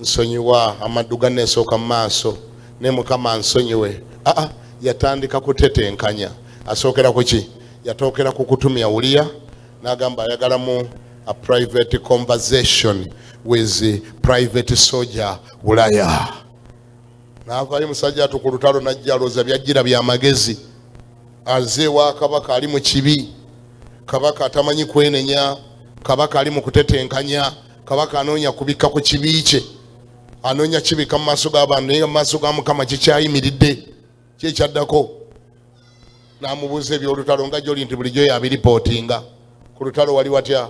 nsonyiwa amaddu ganneesooka mu maaso ne Mukama nsonyiwe. Yatandika kutetenkanya. Asookera ku ki? Yatookera ku kutumya Uliya n'agamba ayagalamu a private conversation with the private soldier Ulaya. N'avaayo musajja atu ku lutalo n'ajja alooza byajjira bya magezi. Azze wa kabaka ali mu kibi. Kabaka atamanyi kwenenya. Kabaka ali mu kutetenkanya. Kabaka anoonya kubikka ku kibi kye. Anoonya kibika mu maaso g'abantu naye mu maaso ga Mukama kikyayimiridde. Kyekyaddako. Namubuuza ebyolutalo nga gy'oli nti bulijjo yabiripootinga. Ku lutalo wali watya?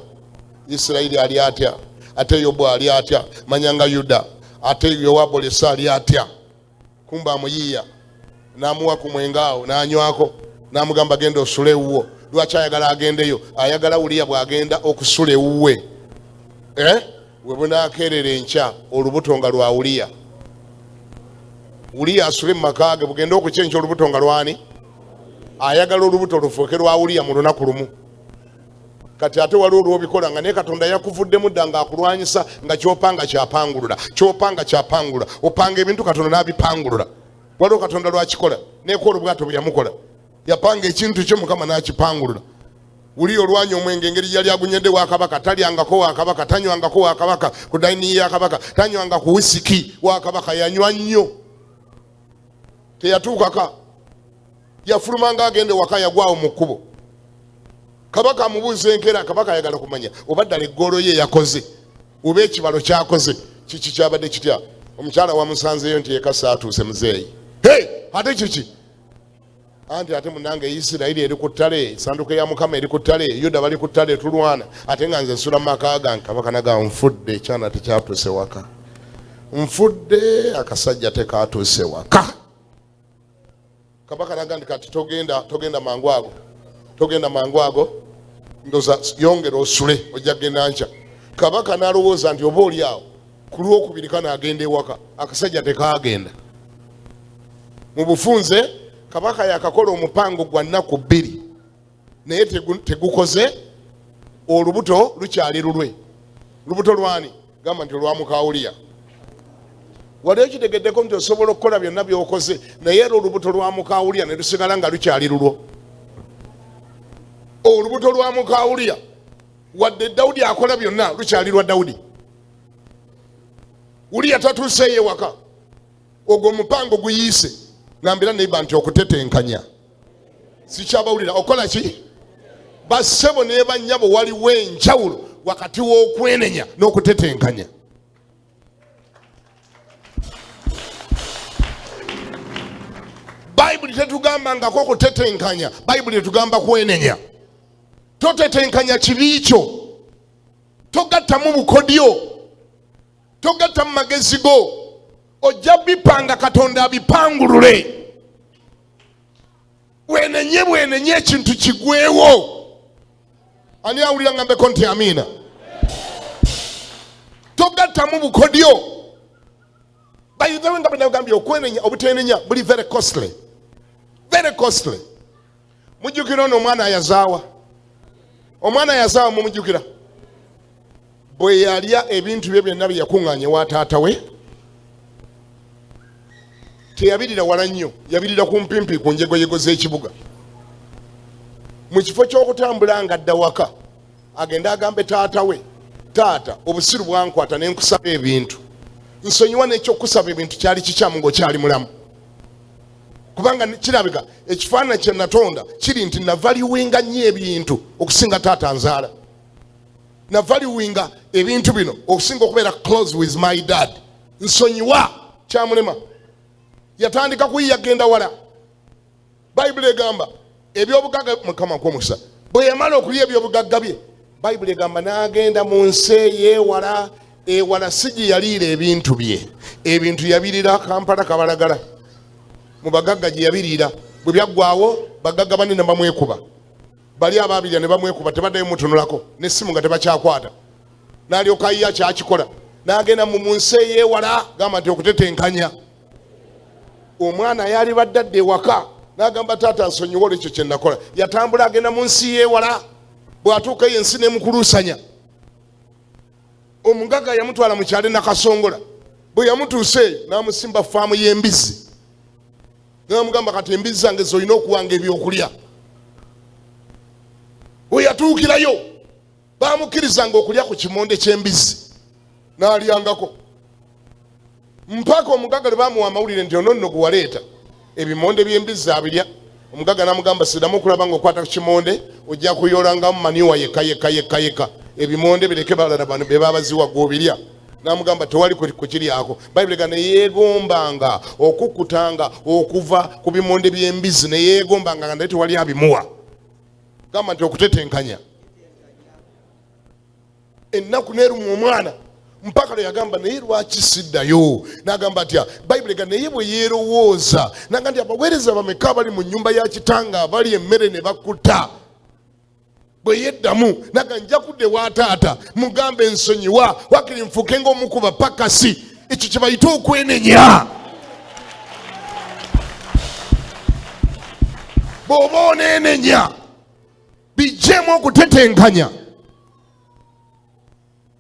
Isirayiri ali atya? Ate Yobu ali atya? Manyanga Yuda. Ate Yowabu Lesa ali atya? Kumba amuyiiya. N'amuwa ku mwengaawo n'anywako. N'amugamba genda osule ewuwo. Lwaki ayagala agendeyo? Ayagala Uliya bw'agenda okusula ewuwe. We bunaakeerera enkya olubuto nga lwa Uliya. Uliya asule mu maka ge bugenda okukyenkya olubuto nga lwani? Ayagala olubuto lufuuke lwa Uliya mu lunaku lumu. Kati ate waliwo olw'obikola nga naye Katonda yakuvuddemu dda ng'akulwanyisa nga ky'opanga kyapangulula. Ky'opanga kyapangulula. Opanga ebintu Katonda n'abipangulula. Waliwo Katonda lwakikola n'ekola obwato bwe yamukola. Yapanga ekintu kye Mukama n'akipangulula. Uliya olwanya omwenge engeri yali agunyedde wa kabaka talyangako wa kabaka tanywangako wa kabaka ku dayini ya kabaka tanywanga ku wisiki wa kabaka yanywa nnyo. Teyatuukaka. Yafulumanga agende waka yagwawo mu kkubo. Kabaka amubuuza enkeera kabaka ayagala kumanya oba ddala eggoolo ye yakoze oba ekibalo kyakoze kiki kyabadde kitya. Omukyala wamusanzeyo nti yekasa atuuse muzeeyi. Ate kiki? Anti ate munange Isirayiri eri ku ttale, essanduuko ya Mukama eri ku ttale, Yuda bali ku ttale tulwana. Ate nga nze nsula mu maka gange. Kabaka naga nfudde ekyana tekyatuuse waka. Nfudde akasajja tekatuuse waka. kabaka nagandi kati togenda mangu ago ndoza yongera osule ojja genda ncha. Kabaka n'alowooza nti oba oli awo ku lwokubiri kana agenda ewaka akasajja tekaagenda. Mu bufunze kabaka yakakola omupango gwa nnaku 2 naye tegukoze. Olubuto lukyali lulwe. Lubuto lwani? Gamba nti olwa Mukawuliya. Wali ekitegeddeko nti osobola okukola byonna by'okoze naye era olubuto lwa Mukawuliya ne lusigala nga lukyali lulwo. Olubuto lwa Mukawuliya wadde Dawudi akola byonna lukyali lwa Dawudi. Uliya tatuuseeyo ewaka. Ogwo omupango guyiise. Ngambira neiba nti okutetenkanya. Sikyabawulira okola ki? Bassebo ne bannyabo waliwo enjawulo wakati w'okwenenya n'okutetenkanya. Bayibuli tetugamba ngako okutetenkanya, Bayibuli etugamba kwenenya. Totetenkanya kibi kyo. Togattamu bukodyo. Togattamu magezi go. Ojja bipanga Katonda abipangulule. Bwenenye ekintu kigwewo. Ani awulira ngambeko nti amina. Togattamu bukodyo. Bayitawo nga bw'nagambye okwenenya obutenenya buli very costly. Very costly. Mujjukira ono omwana yazaawa. Omwana yazaawa mumujjukira. Bwe yalya ebintu bye byonna bye yakuŋŋaanya wa taata we. Teyabirira wala nnyo, yabirira ku mpimpi ku njegoyego z'ekibuga. Mu kifo ky'okutambula nga adda waka agenda agambe taata we, taata obusiru bwankwata ne nkusaba ebintu. Nsonyiwa n'ekyokusaba ebintu kyali kikyamu ng'okyali mulamu. Kubanga kirabika ekifaananyi kye natonda kiri nti navaliwinga nnyo ebintu okusinga taata nzaala. Navaliwinga ebintu bino okusinga okubeera close with my dad. Nsonyiwa kyamulema. Yatandika kuyiya genda wala. Bayibuli egamba ebyobugagga Mukama kw'omusa. Bwe yamala okulya ebyobugagga bye, Bayibuli egamba n'agenda mu nsi ey'ewala. Ewala sigi yaliira ebintu bye. Ebintu yabirira Kampala Kabalagala. Mu bagagga gye yabiriira. Bwe byaggwawo bagagga banene bamwekuba. Bali abaabirya ne bamwekuba tebaddayo mutunulako. N'essimu nga tebakyakwata. N'alyoka ayiya kyakikola. N'agenda mu nsi ey'ewala gamba nti okutetenkanya. Omwana yali badde ewaka n'agamba taata nsonyiwa olwekyo kye nakola. Yatambula agenda mu nsi y'ewala. Bw'atuuka ensi n'emukuluusanya. Omugaga yamutwala mu kyalo Nakasongola. Bwe yamutuuse n'amusimba faamu y'embizi. N'amugamba kati embizi zange zolina okuwanga ebyokulya. Bwe yatuukirayo baamukkirizanga okulya ku kimonde ky'embizi n'alyangako. Mpaka omugaga lwe baamuwa amawulire nti ono nno gwe waleeta ebimonde by'embizi abirya. Omugaga n'amugamba siddamu okulaba ng'okwata ku kimonde ojja kuyolangamu maniwa yekka. Ebimonde bireke balala bano be babaziwa gw'obirya. N'amugamba tewali ku kiryako. Bayibuli egamba ne yeegombanga okukutanga okuva ku bimonde by'embizi ne yeegombanga nga naye tewali abimuwa. Gamba nti okutetenkanya. Ennaku n'erumwa omwana. Mpaka lwe yagamba naye lwaki siddayo. N'agamba atya Bayibuli egamba naye bwe yeerowooza n'agamba nti abaweereza bameka abali mu nnyumba ya kitange abali emmere ne bakutta. Bwe yeddamu naga nja kudde wa taata mugambe ensonyiwa wakiri nfuke ng'omu ku bapakasi. Ekyo kye bayita okwenenya. Bw'oba oneenenya bijjemu okutetenkanya.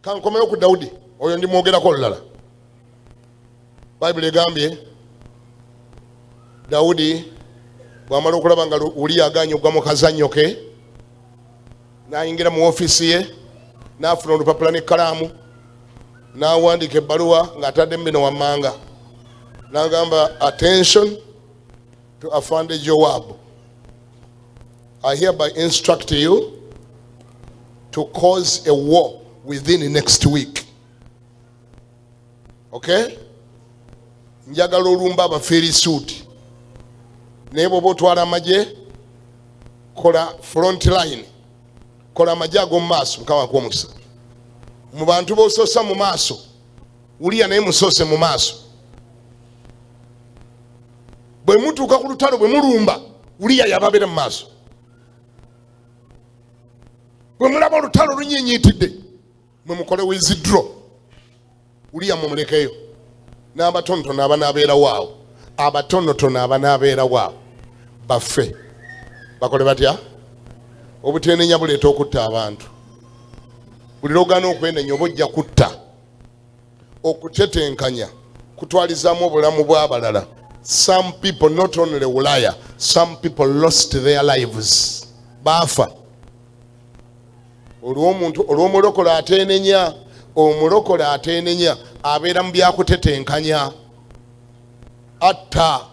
Kankomeyo ku Dawudi oyo ndimwogerako olulala. Bayibuli egambye Dawudi bw'amala okulaba nga Uliya agaanye ogwa mu kazannyo ke n'ayingira mu ofiisi ye n'afuna olupapula n'ekkalaamu n'awandiika ebbaluwa ng'ataddemu bino wammanga. N'agamba attention to Afande Joab. I hereby instruct you to cause a war within the next week. Okay? Njagala olumba Abafirisuuti. Naye bw'oba otwala amagye kola front line. Kola amagye ag'omu maaso Mukama kw'omukisa. Mu bantu b'osoosa mu maaso Uliya naye musoose mu maaso. bwe mutuuka ku lutalo bwe mulumba Uliya yababeera mu maaso. Bwe mulaba olutalo lunyiinyiitidde mwe mukole withdraw. Uliya mumulekeyo n'abatonotono abanaabeerawo awo. Abatonotono abanaabeerawo awo baffe bakole batya? Obuteenenya buleeta okutta abantu. Buli lwogaana okwenenya oba ojja kutta. Okutetenkanya kutwalizaamu obulamu bw'abalala. Some people, not only Ulaya, some people lost their lives. Baafa. Olw'omulokole ateenenya, omulokole ateenenya abeera mu byakutetenkanya. Atta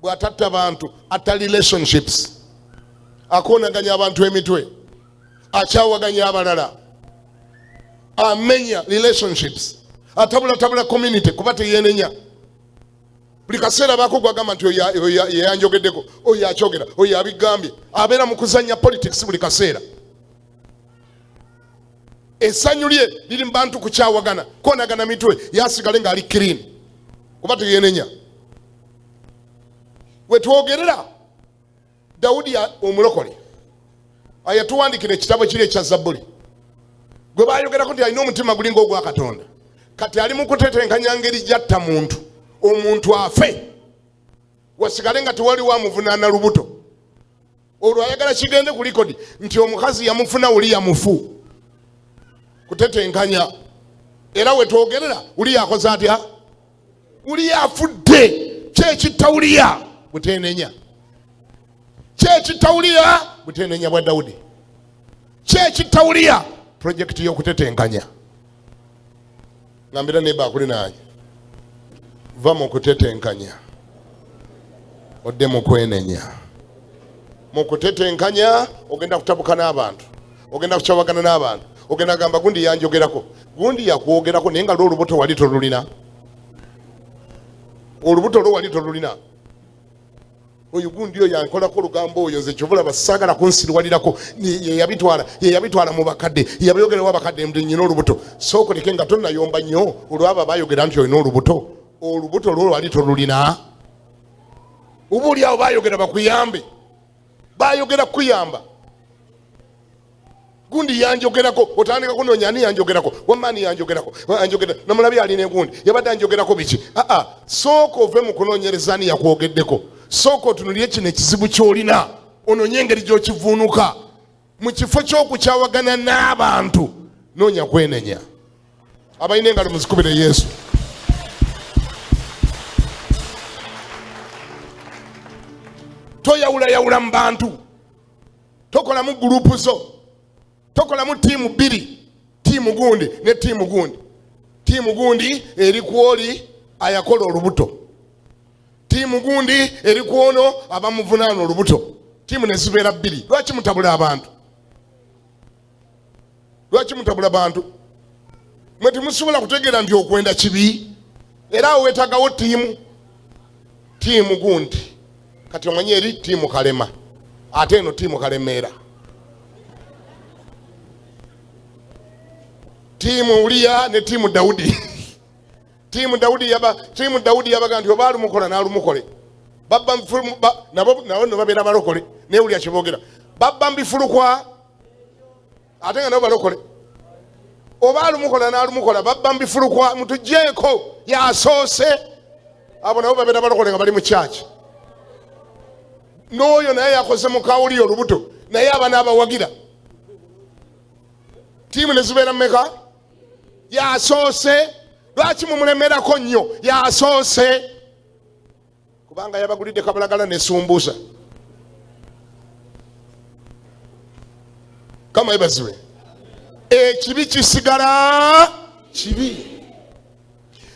bw'atatta bantu atta relationships. Akoonaganya abantu emitwe, akyawaganya abalala, amenya relationships, atabula community kuba teyeenenya. Buli kaseera baako gwagamba nti oyo yanjogeddeko, oyo yakyogera, oyo yabigambye. Abeera mu kuzannya politics buli kaseera. Essanyu lye liri mu bantu kukyawagana, koonagana mitwe, yasigale ng'ali clean kuba teyeenenya. We twogerera Dawudi omulokole ayatuwandikira ekitabo kiri ekya Zabbuli gwe baayogerako nti alina omutima gulinga ogwa Katonda. Kati ali mu kutetenkanya ngeri gy'atta muntu, omuntu afe wasigale nga tewali wamuvunaana lubuto. Olwo ayagala kigende ku likodi nti omukazi yamufuna Uliya mufu. Kutetenkanya. Era we twogerera Uliya akoze atya? Uliya afudde. Kyekitta Uliya buteenenya. Kyekitta Uliya buteenenya bwa Dawudi. Kyekitta Uliya projekiti y'okutetenkanya. Ngambira neba akuli nange. Va mu kutetenkanya odde mu kwenenya. Mu kutetenkanya ogenda kutabuka n'abantu, ogenda kukyawagana n'abantu, ogenda gamba gundi yanjogerako, gundi yakwogerako naye nga lw'olubuto wali tolulina. Olubuto lwo wali tolulina. Oyo gundi oyo yankolako olugambo oyo nze kyovulaba saagala kunsirwalirako yeyabitwala mu bakadde yabayogerawo abakadde nti nnyina olubuto. Sooka oleke nga tonnayomba nnyo olwaba baayogera nti olina olubuto. Olubuto lwo wali tolulina. Oba oli awo baayogera bakuyambe, baayogera kuyamba. Gundi yanjogerako, otandika kunoonya ani yanjogerako, wamaani yanjogerako, namulabi alina engundi yabadde anjogerako biki. Sooka ove mu kunoonyereza ani yakwogeddeko. Sooka otunulire kino ekizibu ky'olina, onoonye engeri gy'okivuunuka. Mu kifo ky'okukyawagana n'abantu noonya kwenenya. Abalina engalo muzikubire Yesu. Toyawulayawula mu bantu, tokolamu gurupu zo, tokolamu tiimu bbiri, tiimu gundi ne tiimu gundi. Tiimu gundi eri kwoli ayakola olubuto, tiimu gundi eri kwono abamuvunaana olubuto. Tiimu ne zibeera bbiri. Lwaki mutabula abantu? Lwaki mutabula bantu? Mwe temusobola kutegeera nti okwenda kibi? Era awo weetagawo tiimu gundi. Kati omanye eri tiimu kalema, ate eno tiimu kalemeera. Tiimu Uliya ne tiimu Dawudi. Tiimu Dawudi yabaga nti oba alumukola n'alumukole. Nabo no babeera balokole, naye Uliya kyeboogera. Babba mbifulukwa ate nga nabo balokole. Oba alumukola n'alumukola babba mbifulukwa mutugjeeko yasoose. Abo nabo babeera balokole nga bali mu kyaki. N'oyo naye yakoze muka Uliya olubuto, naye abaana abawagira. Tiimu ne zibeera mmeka? Yasoose. Lwaki mumulemerako nnyo? Yasoose. Kubanga yabagulidde kabalagala n'esumbuusa. Kama ebazibwe. Ekibi kisigala kibi.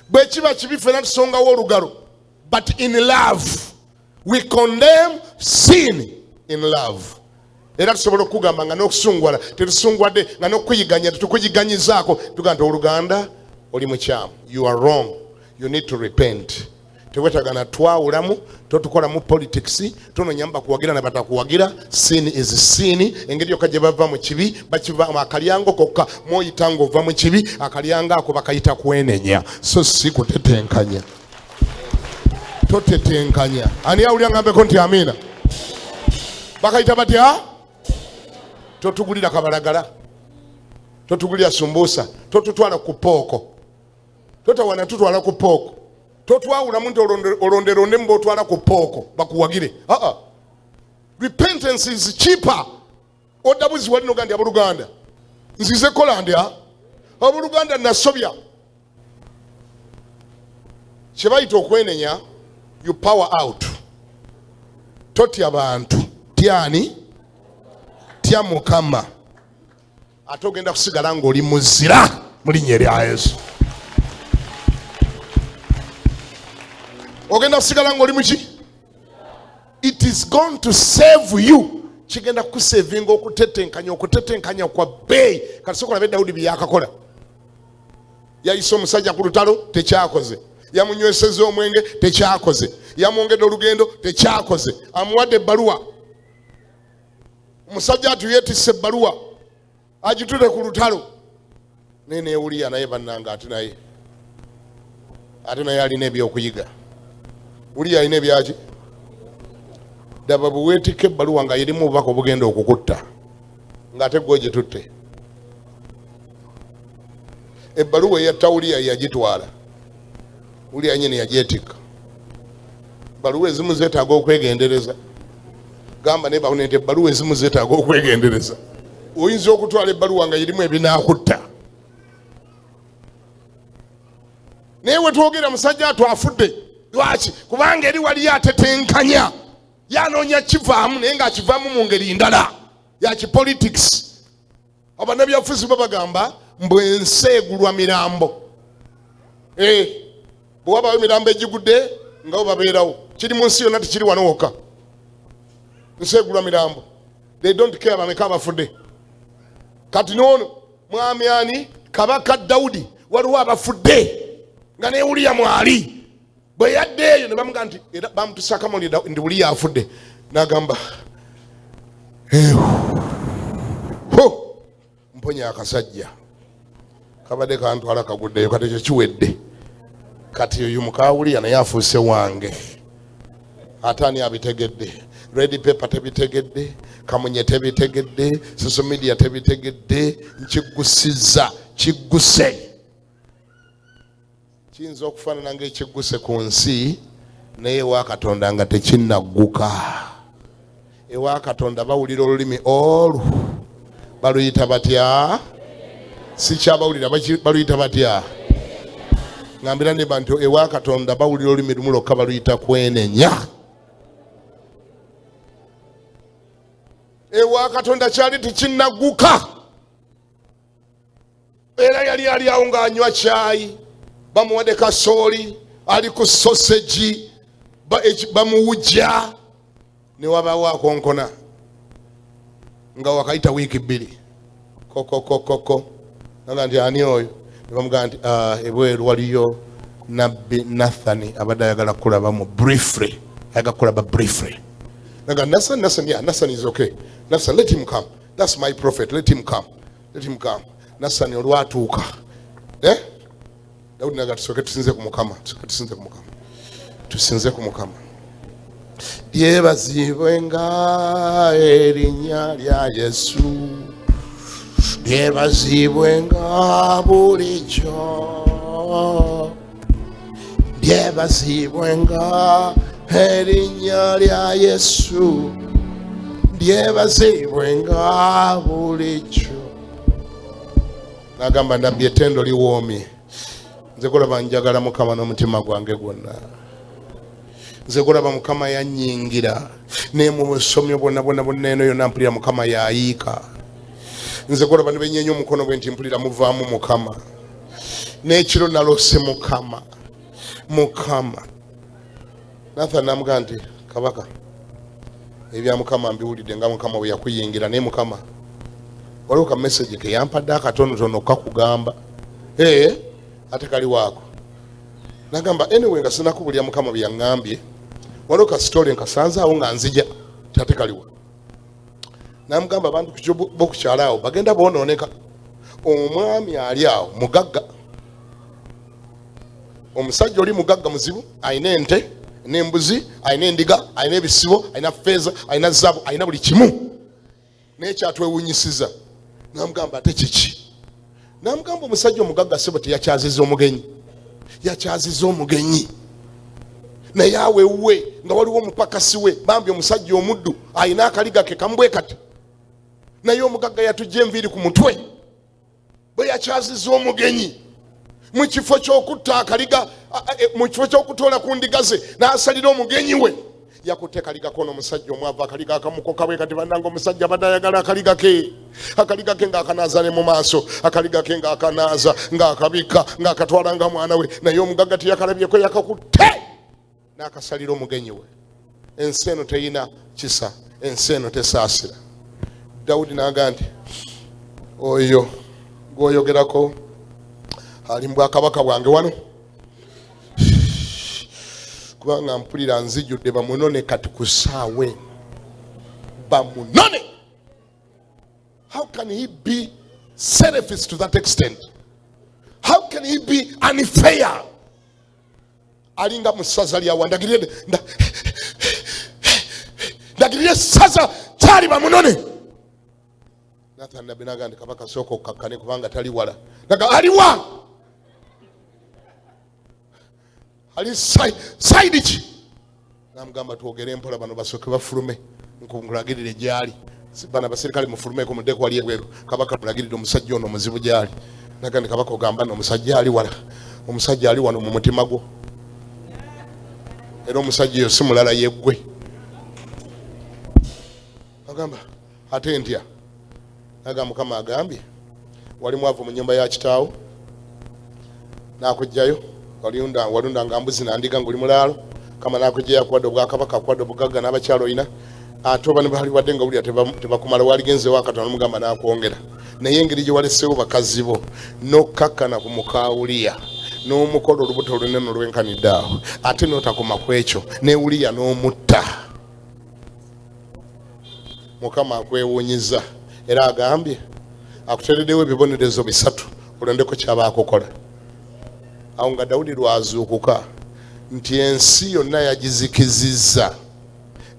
Bwe kiba kibi ffenna tusongawo olugalo. But in love we condemn sin in love. Era tusobola okugamba nga n'okusungwala tetusungwadde nga n'okuyiganya tetukuyiganyizaako tugamba nti oluganda oli mukyamu. You are wrong. You need to repent. tewetagana twawulamu totukolamu politics tononyamba kuwagira na batakuwagira. Sin is sin. Engeri yokka gye bava mu kibi bakiva akalyango kokka mwoyitanga ova mu kibi akalyango ako bakayita kwenenya so si kutetenkanya. Totetenkanya. Ani awulira ngambeko nti amina. Bakayita batya? Totugulira kabalagala, totugulira sumbusa, totutwala ku pooko, totawana tutwala ku pooko, totwawula muntu olonderonde mbo otwala ku pooko bakuwagire. Repentance is cheaper. Odabuzi walino gandi abuluganda nzize kola ndya abuluganda nasobya kyebayita okwenenya. You power out. Totya abantu tyani tya Mukama ate ogenda kusigala ng'oli muzira mu linnya erya Yesu. Ogenda kusigala ng'oli muki? It is going to save you. Kigenda kukusevinga okutetenkanya kwa bbeeyi. Kati sokola be Dawudi bye yakakola. Yayise omusajja ku lutalo tekyakoze. Yamunyweseza omwenge tekyakoze. Yamwongedde olugendo tekyakoze. Amuwadde ebbaluwa. Omusajja atuyetisse ebbaluwa agitule ku lutalo. Nene Uliya naye bannanga ate naye alina ebyokuyiga. Uliya alina ebyaki? Daba bwe weetikka ebbaluwa nga yerimu obubaka obugenda okukutta ng'ate gwe gitutte. Ebbaluwa eyatta Uliya yagitwala. Uliya nyine yagyetikka. Ebbaluwa ezimu zeetaaga okwegendereza. Gamba ne bawo nti ebbaluwa ezimu zeetaaga okwegendereza. Oyinza okutwala ebbaluwa nga yerimu ebinaakutta. Naye we twogera musajja atwafudde. Lwaki? Kubanga eri waliyo atetenkanya. Yanoonya kivaamu naye ng'akivaamu mu ngeri ndala ya kipolitics. Abannabyabufuzi babagamba mbu ensi egulwa mirambo. Bwe wabaawo emirambo egigudde nga bo babeerawo. Kiri mu nsi yonna tekiri wano wokka. Ensi egulwa mirambo. They don't care bameka abafudde. Kati noono mwami ani Kabaka Dawudi waliwo abafudde nga ne Uliya mwali. Bwe yaddeeyo ne bamugamba nti era bamutusakamu ndi Uliya afudde. N'agamba mponya akasajja kabadde kantwala kaguddeyo kati ekyo kiwedde. Kati oyo muka Uliya naye afuuse wange. Ate ani abitegedde? Red paper tebitegedde, kamunye tebitegedde, social media tebitegedde, nkigusiza kigguse. Kiyinza okufaanana ng'ekigguse ku nsi naye ewa Katonda nga tekinnagguka. Ewa Katonda bawulira olulimi olwo baluyita batya? Si kyabawulira baluyita batya? Ngambira ne bantu ewa Katonda bawulira olulimi lumu lwokka baluyita kwenenya. Ewa Katonda kyali tekinnagguka. Era yali awo ng'anywa caayi. Bamuwadde kasooli ali ku sausage bamuwujja ne wabaawo akonkona nga wakayita wiiki 2 kokokokoko naga nti ani oyo ne bamugamba nti ebweru waliyo nabbi Nathani abadde ayagala kulabamu briefly ayagala kulaba briefly naga Nathan is okay. Nathan, let him come. That's my prophet. Let him come. Nathan olwatuuka Dawudi naga tusoke tusinze ku Mukama. Tusinze ku Mukama. Lyebazibwenga erinnya lya Yesu. Lyebazibwenga bulijjo. Lyebazibwenga erinnya lya Yesu. Lyebazibwenga bulijjo. Nagamba ndabye ettendo liwoomye. Nze kulaba njagala Mukama n'omutima gwange gwonna. Nze kulaba Mukama yannyingira ne mu busomyo bwonna eno yonna mpulira Mukama yayiika. Nze kulaba ne bennyenya omukono gwe nti mpulira muvaamu Mukama. N'ekiro nalose Mukama. Nathan namugamba nti Kabaka ebya Mukama mbiwulidde nga Mukama bwe yakuyingira naye Mukama waliwo ka message ke yampadde akatonotono kakugamba. Ate kali waako. Nagamba anyway nga sinakubulya Mukama bye yaŋŋambye waliwo ka story nkasanze awo nga nzija ate kaliwa. Namugamba abantu bokukyala awo bagenda bonooneka. Omwami ali awo mugagga, omusajja oli mugagga muzibu, ayina ente n'embuzi, ayina endiga, ayina ebisibo, ayina ffeeza, ayina zaabu, ayina buli kimu. Naye kyatwewunyisiza. Namugamba ate kiki? Namugamba omusajja omugagga sebo teyakyaziza omugenyi. Yakyaziza omugenyi. Naye awewuwe nga waliwo omupakasi we bambi omusajja omuddu ayina akaliga ke kambwe kati. Naye omugagga yatujja enviiri ku mutwe. Bwe yakyaziza omugenyi mu kifo ky'okutta akaliga, mu kifo ky'okutoola ku ndiga ze n'asalira omugenyi we. Yakutte kaliga kono omusajja omwava akaliga akamukoka bwe kati bannanga omusajja abadde ayagala akaliga ke ng'akanaaza ne mu maaso, akaliga ke ng'akanaaza ng'akabika ng'akatwala nga mwana we. Naye omugagga teyakalabyeko, yakakutte n'akasalira omugenyi we. Ensi eno teyina kisa, ensi eno tesaasira. Dawudi n'agamba nti oyo gw'oyogerako ali mu bwakabaka bwange wano, kubanga mpulira nzijjudde bamunone kati ku ssaawe. Bamunone! How can he be selfish to that extent? How can he be unfair? Alinga mu ssaza lyawa ndagirire ssaza kyali bamunone. Nathan nabbi n'agamba nti kabaka sooka okkakkane kubanga tali wala. Naga aliwa? Ali side ki? Namugamba twogere mpola bano basooke bafulume nkulagirire gyali. Bano abaserikale mufulumeeko muddeko wali ebweru. Kabaka mulagirire omusajja ono muzibu gyali. Naga nti kabaka ogamba no omusajja ali wala. Omusajja ali wano mu mutima gwo. Era omusajja oyo si mulala yeggwe. Agamba ate ntya? Naga Mukama agambye wali mwavu mu nnyumba ya kitaawo n'akugjayo walunda nga mbuzi nandiga ng'oli mulaalo. Kama n'akugjayo akuwadde obwakabaka, akuwadde obugagga n'abakyalo oyina. Ate oba ne bali wadde nga wulira tebakumala waligenzeewo akatono n'omugamba n'akwongera. Naye engeri gye waleseewo bakazi bo n'okkakkana ku mukaawuliya n'omukola olubuto olunene olwenkanidde awo, ate n'otakoma ku ekyo n'ewuliya n'omutta. Mukama akwewuunyiza era agambye akuteereddewo ebibonerezo bisatu olondeko kyaba akukola. Awo nga Dawudi lwazuukuka nti ensi yonna yagizikizizza,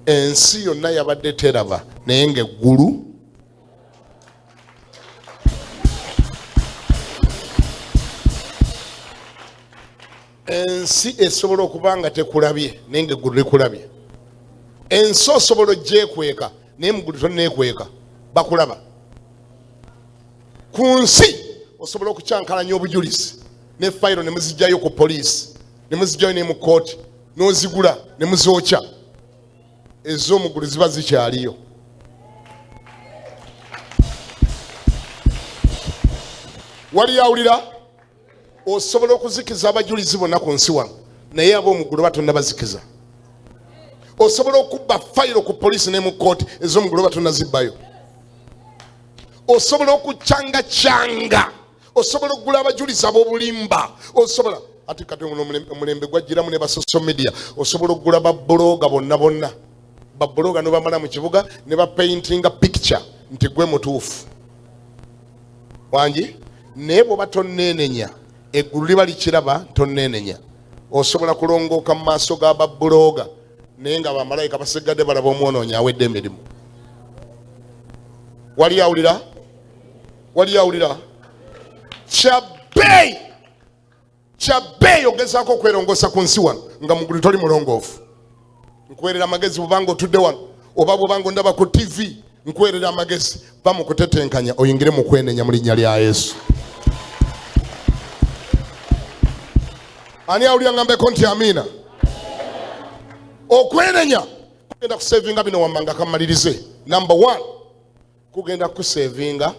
ensi yonna yabadde teraba, naye ng'eggulu ensi esobola okuba nga tekulabye naye ng'eggulu likulabye. Ensi osobola ogyekweka naye mu ggulu tonneekweka, bakulaba. Ku nsi osobola okukyankalanya obujulizi ne fayiro ne muzijjayo ku poliisi ne muzijjayo ne mu kooti n'ozigula ne muzookya. Ez'omuggulu ziba zikyaliyo. Wali awulira? Osobola okuzikiza abajulizi bonna ku nsi wano naye ab'omuggulu batonda bazikiza. Osobola okubba fayiro ku poliisi ne mu kooti, ez'omuggulu batonda zibbayo. Osobola okukyanga, osobola okugula abajulizi ab'obulimba, osobola ate kati omulembe gwajjiramu ne ba social media, osobola okugula babbulooga bonna babbulooga ne bamala mu kibuga ne bapaintinga picture nti gwe mutuufu wangi. Naye bw'oba tonneenenya eggulu liba likiraba, tonneenenya. Osobola kulongooka mu maaso ga babbulooga naye nga bamalayika basigadde balaba omwonoonyi awedde emirimu. Wali awulira? Wali awulira? Kyabbeeyi ogezaako okwerongoosa ku nsi wano nga mu ggulu toli mulongoofu. Nkwerera amagezi bw'obanga otudde wano oba bw'obanga ondaba ku TV, nkwerera amagezi va mu kutetenkanya oyingire mu kwenenya mu linnya lya Yesu. Ani awulira ngambeko nti amiina? Okwenenya kugenda kusevinga bino wammanga kamalirize. Number 1 kugenda kusevinga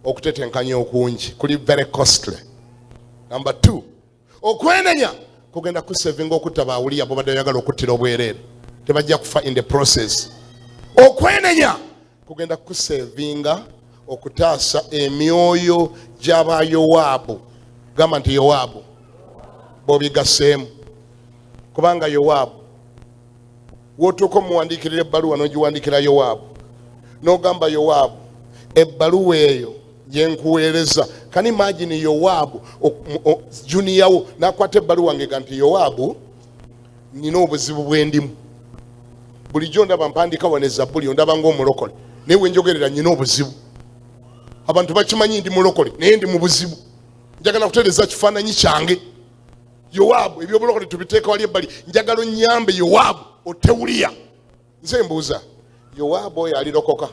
okutetenkanya okungi kuli very costly. Number 2 okwenenya kugenda kusevinga okutta baawuliya bo badde oyagala okuttira obwereere, tebajja kufa in the process. Okwenenya kugenda kusevinga okutaasa emyoyo gy'abayowaabu. Gamba nti Yowaabu bobigaseemu kubanga Yowaabu wotuuka omuwandiikirira ebbaluwa n'ogiwandikira Yowaabu n'ogamba Yowaabu ebbaluwa eyo yenkuweereza. Can you imagine Yowaabu junior wo n'akwata ebbaluwa ng'ega nti Yowaabu nina obuzibu bwendimu bulijjo ndaba mpandika wano ezabbuli ondaba ng'omulokole naye wenjogerera nina obuzibu abantu bakimanyi ndi mulokole naye ndi mu buzibu njagala kutereeza kifaananyi kyange. Yowaabu ebyobulokole tubiteeka wali ebbali njagala onnyambe Yowaabu otewulya. Nze mbuuza Yowaabu oyo alirokoka?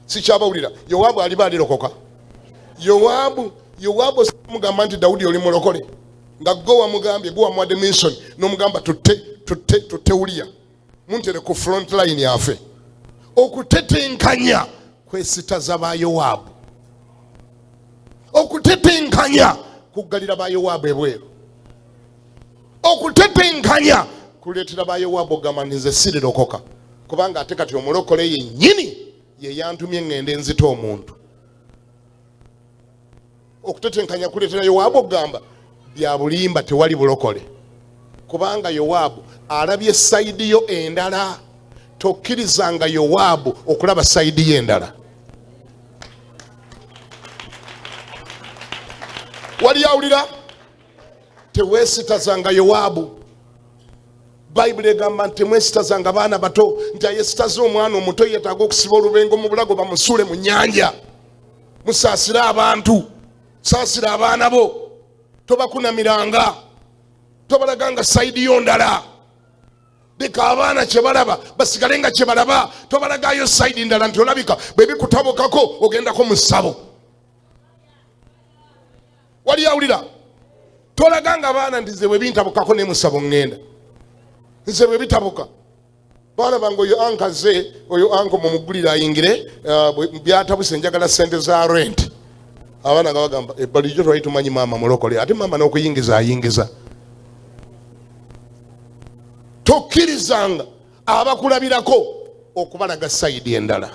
Sikyabawulira. Yowaabu aliba alirokoka? Yowaabu mugamba nti Dawudi oli mulokole nga gwe wamugambye gwe wamuwadde mission n'omugamba tutewulya muntere ku front line yaffe. Okutetenkanya kwesitaza ba Yowaabu, okutetenkanya kugalira ba Yowaabu ebweru, okutetenkanya kuleetera ba Yowaabu ogamba nze sirirokoka kubanga ate kati omulokole yennyini ye yantumye ngende nzita omuntu. Okutetenkanya kuleetera Yowaabu ogamba bya bulimba tewali bulokole kubanga Yowaabu alabye sayidi yo endala. Tokkirizanga Yowaabu okulaba sayidi ye endala. Wali awulira? Teweesitazanga Yowaabu. Bayibuli egamba nti temwesitazanga baana bato nti ayesitaza omwana omuto yeetaaga okusiba olubengo mu bulago bamusuule mu nnyanja. Musaasire abantu, saasira abaana bo, tobakunamiranga, tobalaganga sayidi yo ndala. Leka abaana kye balaba basigale nga kye balaba, tobalagayo sayidi ndala nti olabika bwe bikutabukako ogendako mu ssabo. Wali awulira? Tolaganga abaana nti nze bwe bintabukako ne mu ssabo ŋŋenda, nze bwe bitabuka baana bange oyo ankaze oyo anko mumugulira ayingire byatabuse njagala sente za rent. Abaana nga bagamba ebbalijjo twali tumanyi maama mulokole ate maama n'okuyingiza ayingiza. Tokkirizanga abakulabirako okubalaga sayidi endala,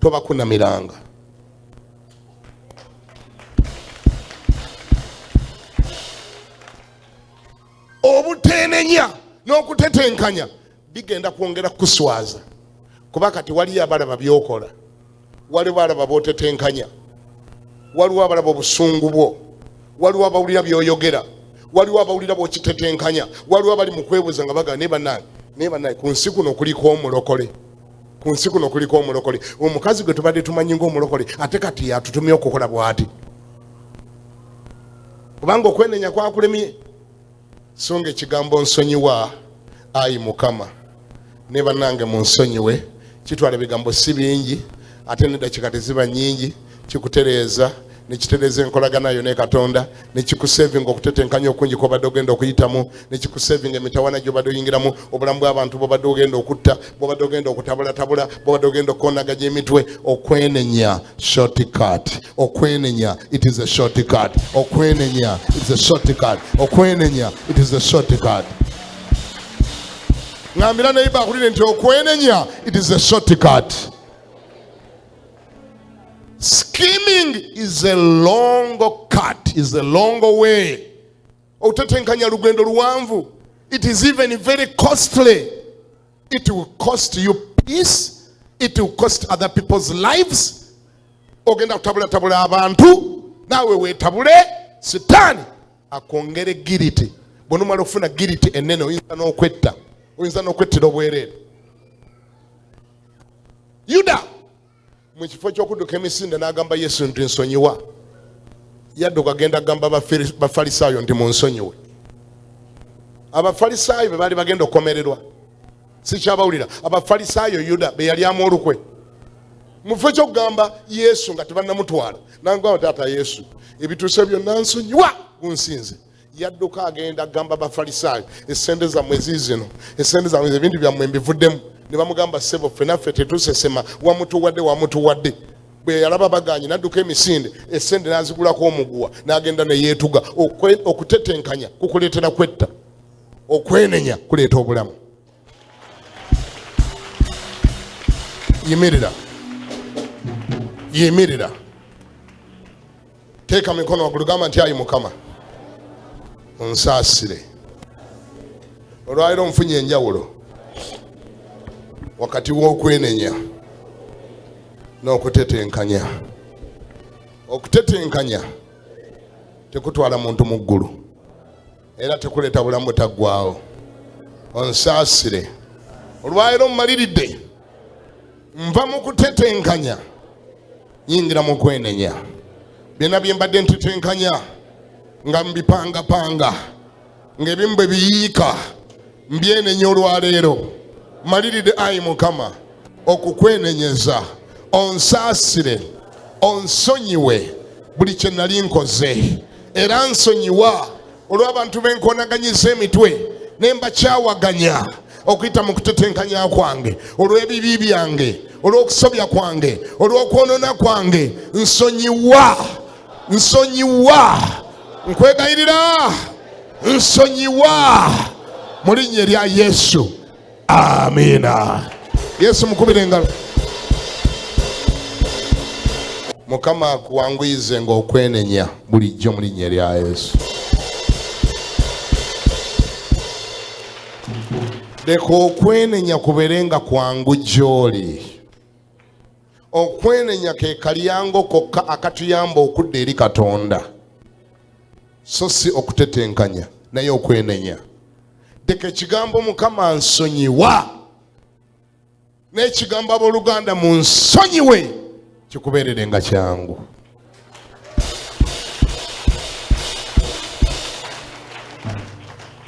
tobakunamiranga. Obuteenenya n'okutetenkanya bigenda kwongera kuswaza kuba kati waliyo abalaba byokola, waliwo abalaba b'otetenkanya, waliwo abalaba obusungu bwo, waliwo abawulira byoyogera, waliwo abawulira bw'okitetenkanya, waliwo abali mu kwebuuza nga baga ne bannange ku nsi kuno kuliko omulokole, ku nsi kuno kuliko omulokole. Omukazi gwe tubadde tumanyi ng'omulokole ate kati yatutumye okukola bw'ati kubanga okwenenya kwakulemye. So ng'ekigambo nsonyiwa ayi Mukama ne bannange munsonyiwe, kitwala ebigambo si bingi ate n'eddakiika teziba nnyingi, kikutereeza ne kitereeza enkolaganayo ne Katonda, ne kikusevinga okutetenkanya okungi kw'obadde ogenda okuyitamu, ne kikusevinga emitawana gy'obadde oyingiramu, obulamu bw'abantu bw'obadde ogenda okutta, bw'obadde ogenda okutabulatabula, bw'obadde ogenda okukonaganya emitwe. Okwenenya shortcut, okwenenya it is a shortcut, okwenenya it is a shortcut, okwenenya it is a shortcut. Ngambira neighbor akulire nti okwenenya it is a shortcut. Scheming is a long cut, is a long way. Okutetenkanya lugendo luwanvu. It is even very costly. It will cost you peace. It will cost other people's lives. Ogenda kutabula abantu nawe weetabule, sitaani akwongere giriti. Bw'onomala okufuna giriti ennene oyinza n'okwetta, oyinza n'okwettera obwereere. Yuda mu kifo ky'okudduka emisinde n'agamba Yesu nti nsonyiwa, yadduka agenda agamba Abafalisaayo nti munsonyiwe. Abafalisaayo be baali bagenda okukomererwa, sikyabawulira. Abafalisaayo Yuda be yalyamu olukwe mu kifo ky'okugamba Yesu nga tebannamutwala, n'agamba taata Yesu ebituuse byonna nsonyiwa kunsinze. Yadduka agenda agamba Abafalisaayo essente zammwe ziizino, essente zammwe ebintu byammwe mbivuddemu. Ne bamugamba ssebo ffe naffe tetusesema, wamutuwadde. Bwe yalaba baganye n'adduka emisinde, essente n'azigulako omuguwa n'agenda ne yeetuga. Okutetenkanya kukuleetera kwetta, okwenenya kuleeta obulamu. Yimirira, teeka mikono waggulu, gamba nti ayi Mukama onsaasire. Olwaleero nfunye enjawulo wakati w'okwenenya n'okutetenkanya. Okutetenkanya tekutwala muntu mu ggulu era tekuleeta bulamu butaggwaawo. Onsaasire. Olwaleero mmaliridde, nva mu kutetenkanya nyingira mu kwenenya. Byonna bye mbadde ntetenkanya nga mbipangapanga ng'ebimu bwe biyiika mbyenenya olwaleero. Maliridde ayi Mukama okukwenenyeza, onsaasire, onsonyiwe buli kye nali nkoze, era nsonyiwa olw'abantu benkonaganyiza emitwe ne mbakyawaganya okuyita mu kutetenkanya kwange, olw'ebibi byange, olw'okusobya kwange, olw'okwonona kwange. Nsonyiwa, nkwegayirira, nsonyiwa mu linnya lya Yesu. Amiina. Yesu mukubire engalo. Mukama akuwanguyize ng'okwenenya bulijjo mu linnya lya Yesu. Leka okwenenya kubeerenga kwangu gy'oli. Okwenenya ke kalyango kokka akatuyamba okudda eri Katonda, so si okutetenkanya naye okwenenya. Leka ekigambo Mukama nsonyiwa n'ekigambo abooluganda mu nsonyiwe kikubeererenga kyangu.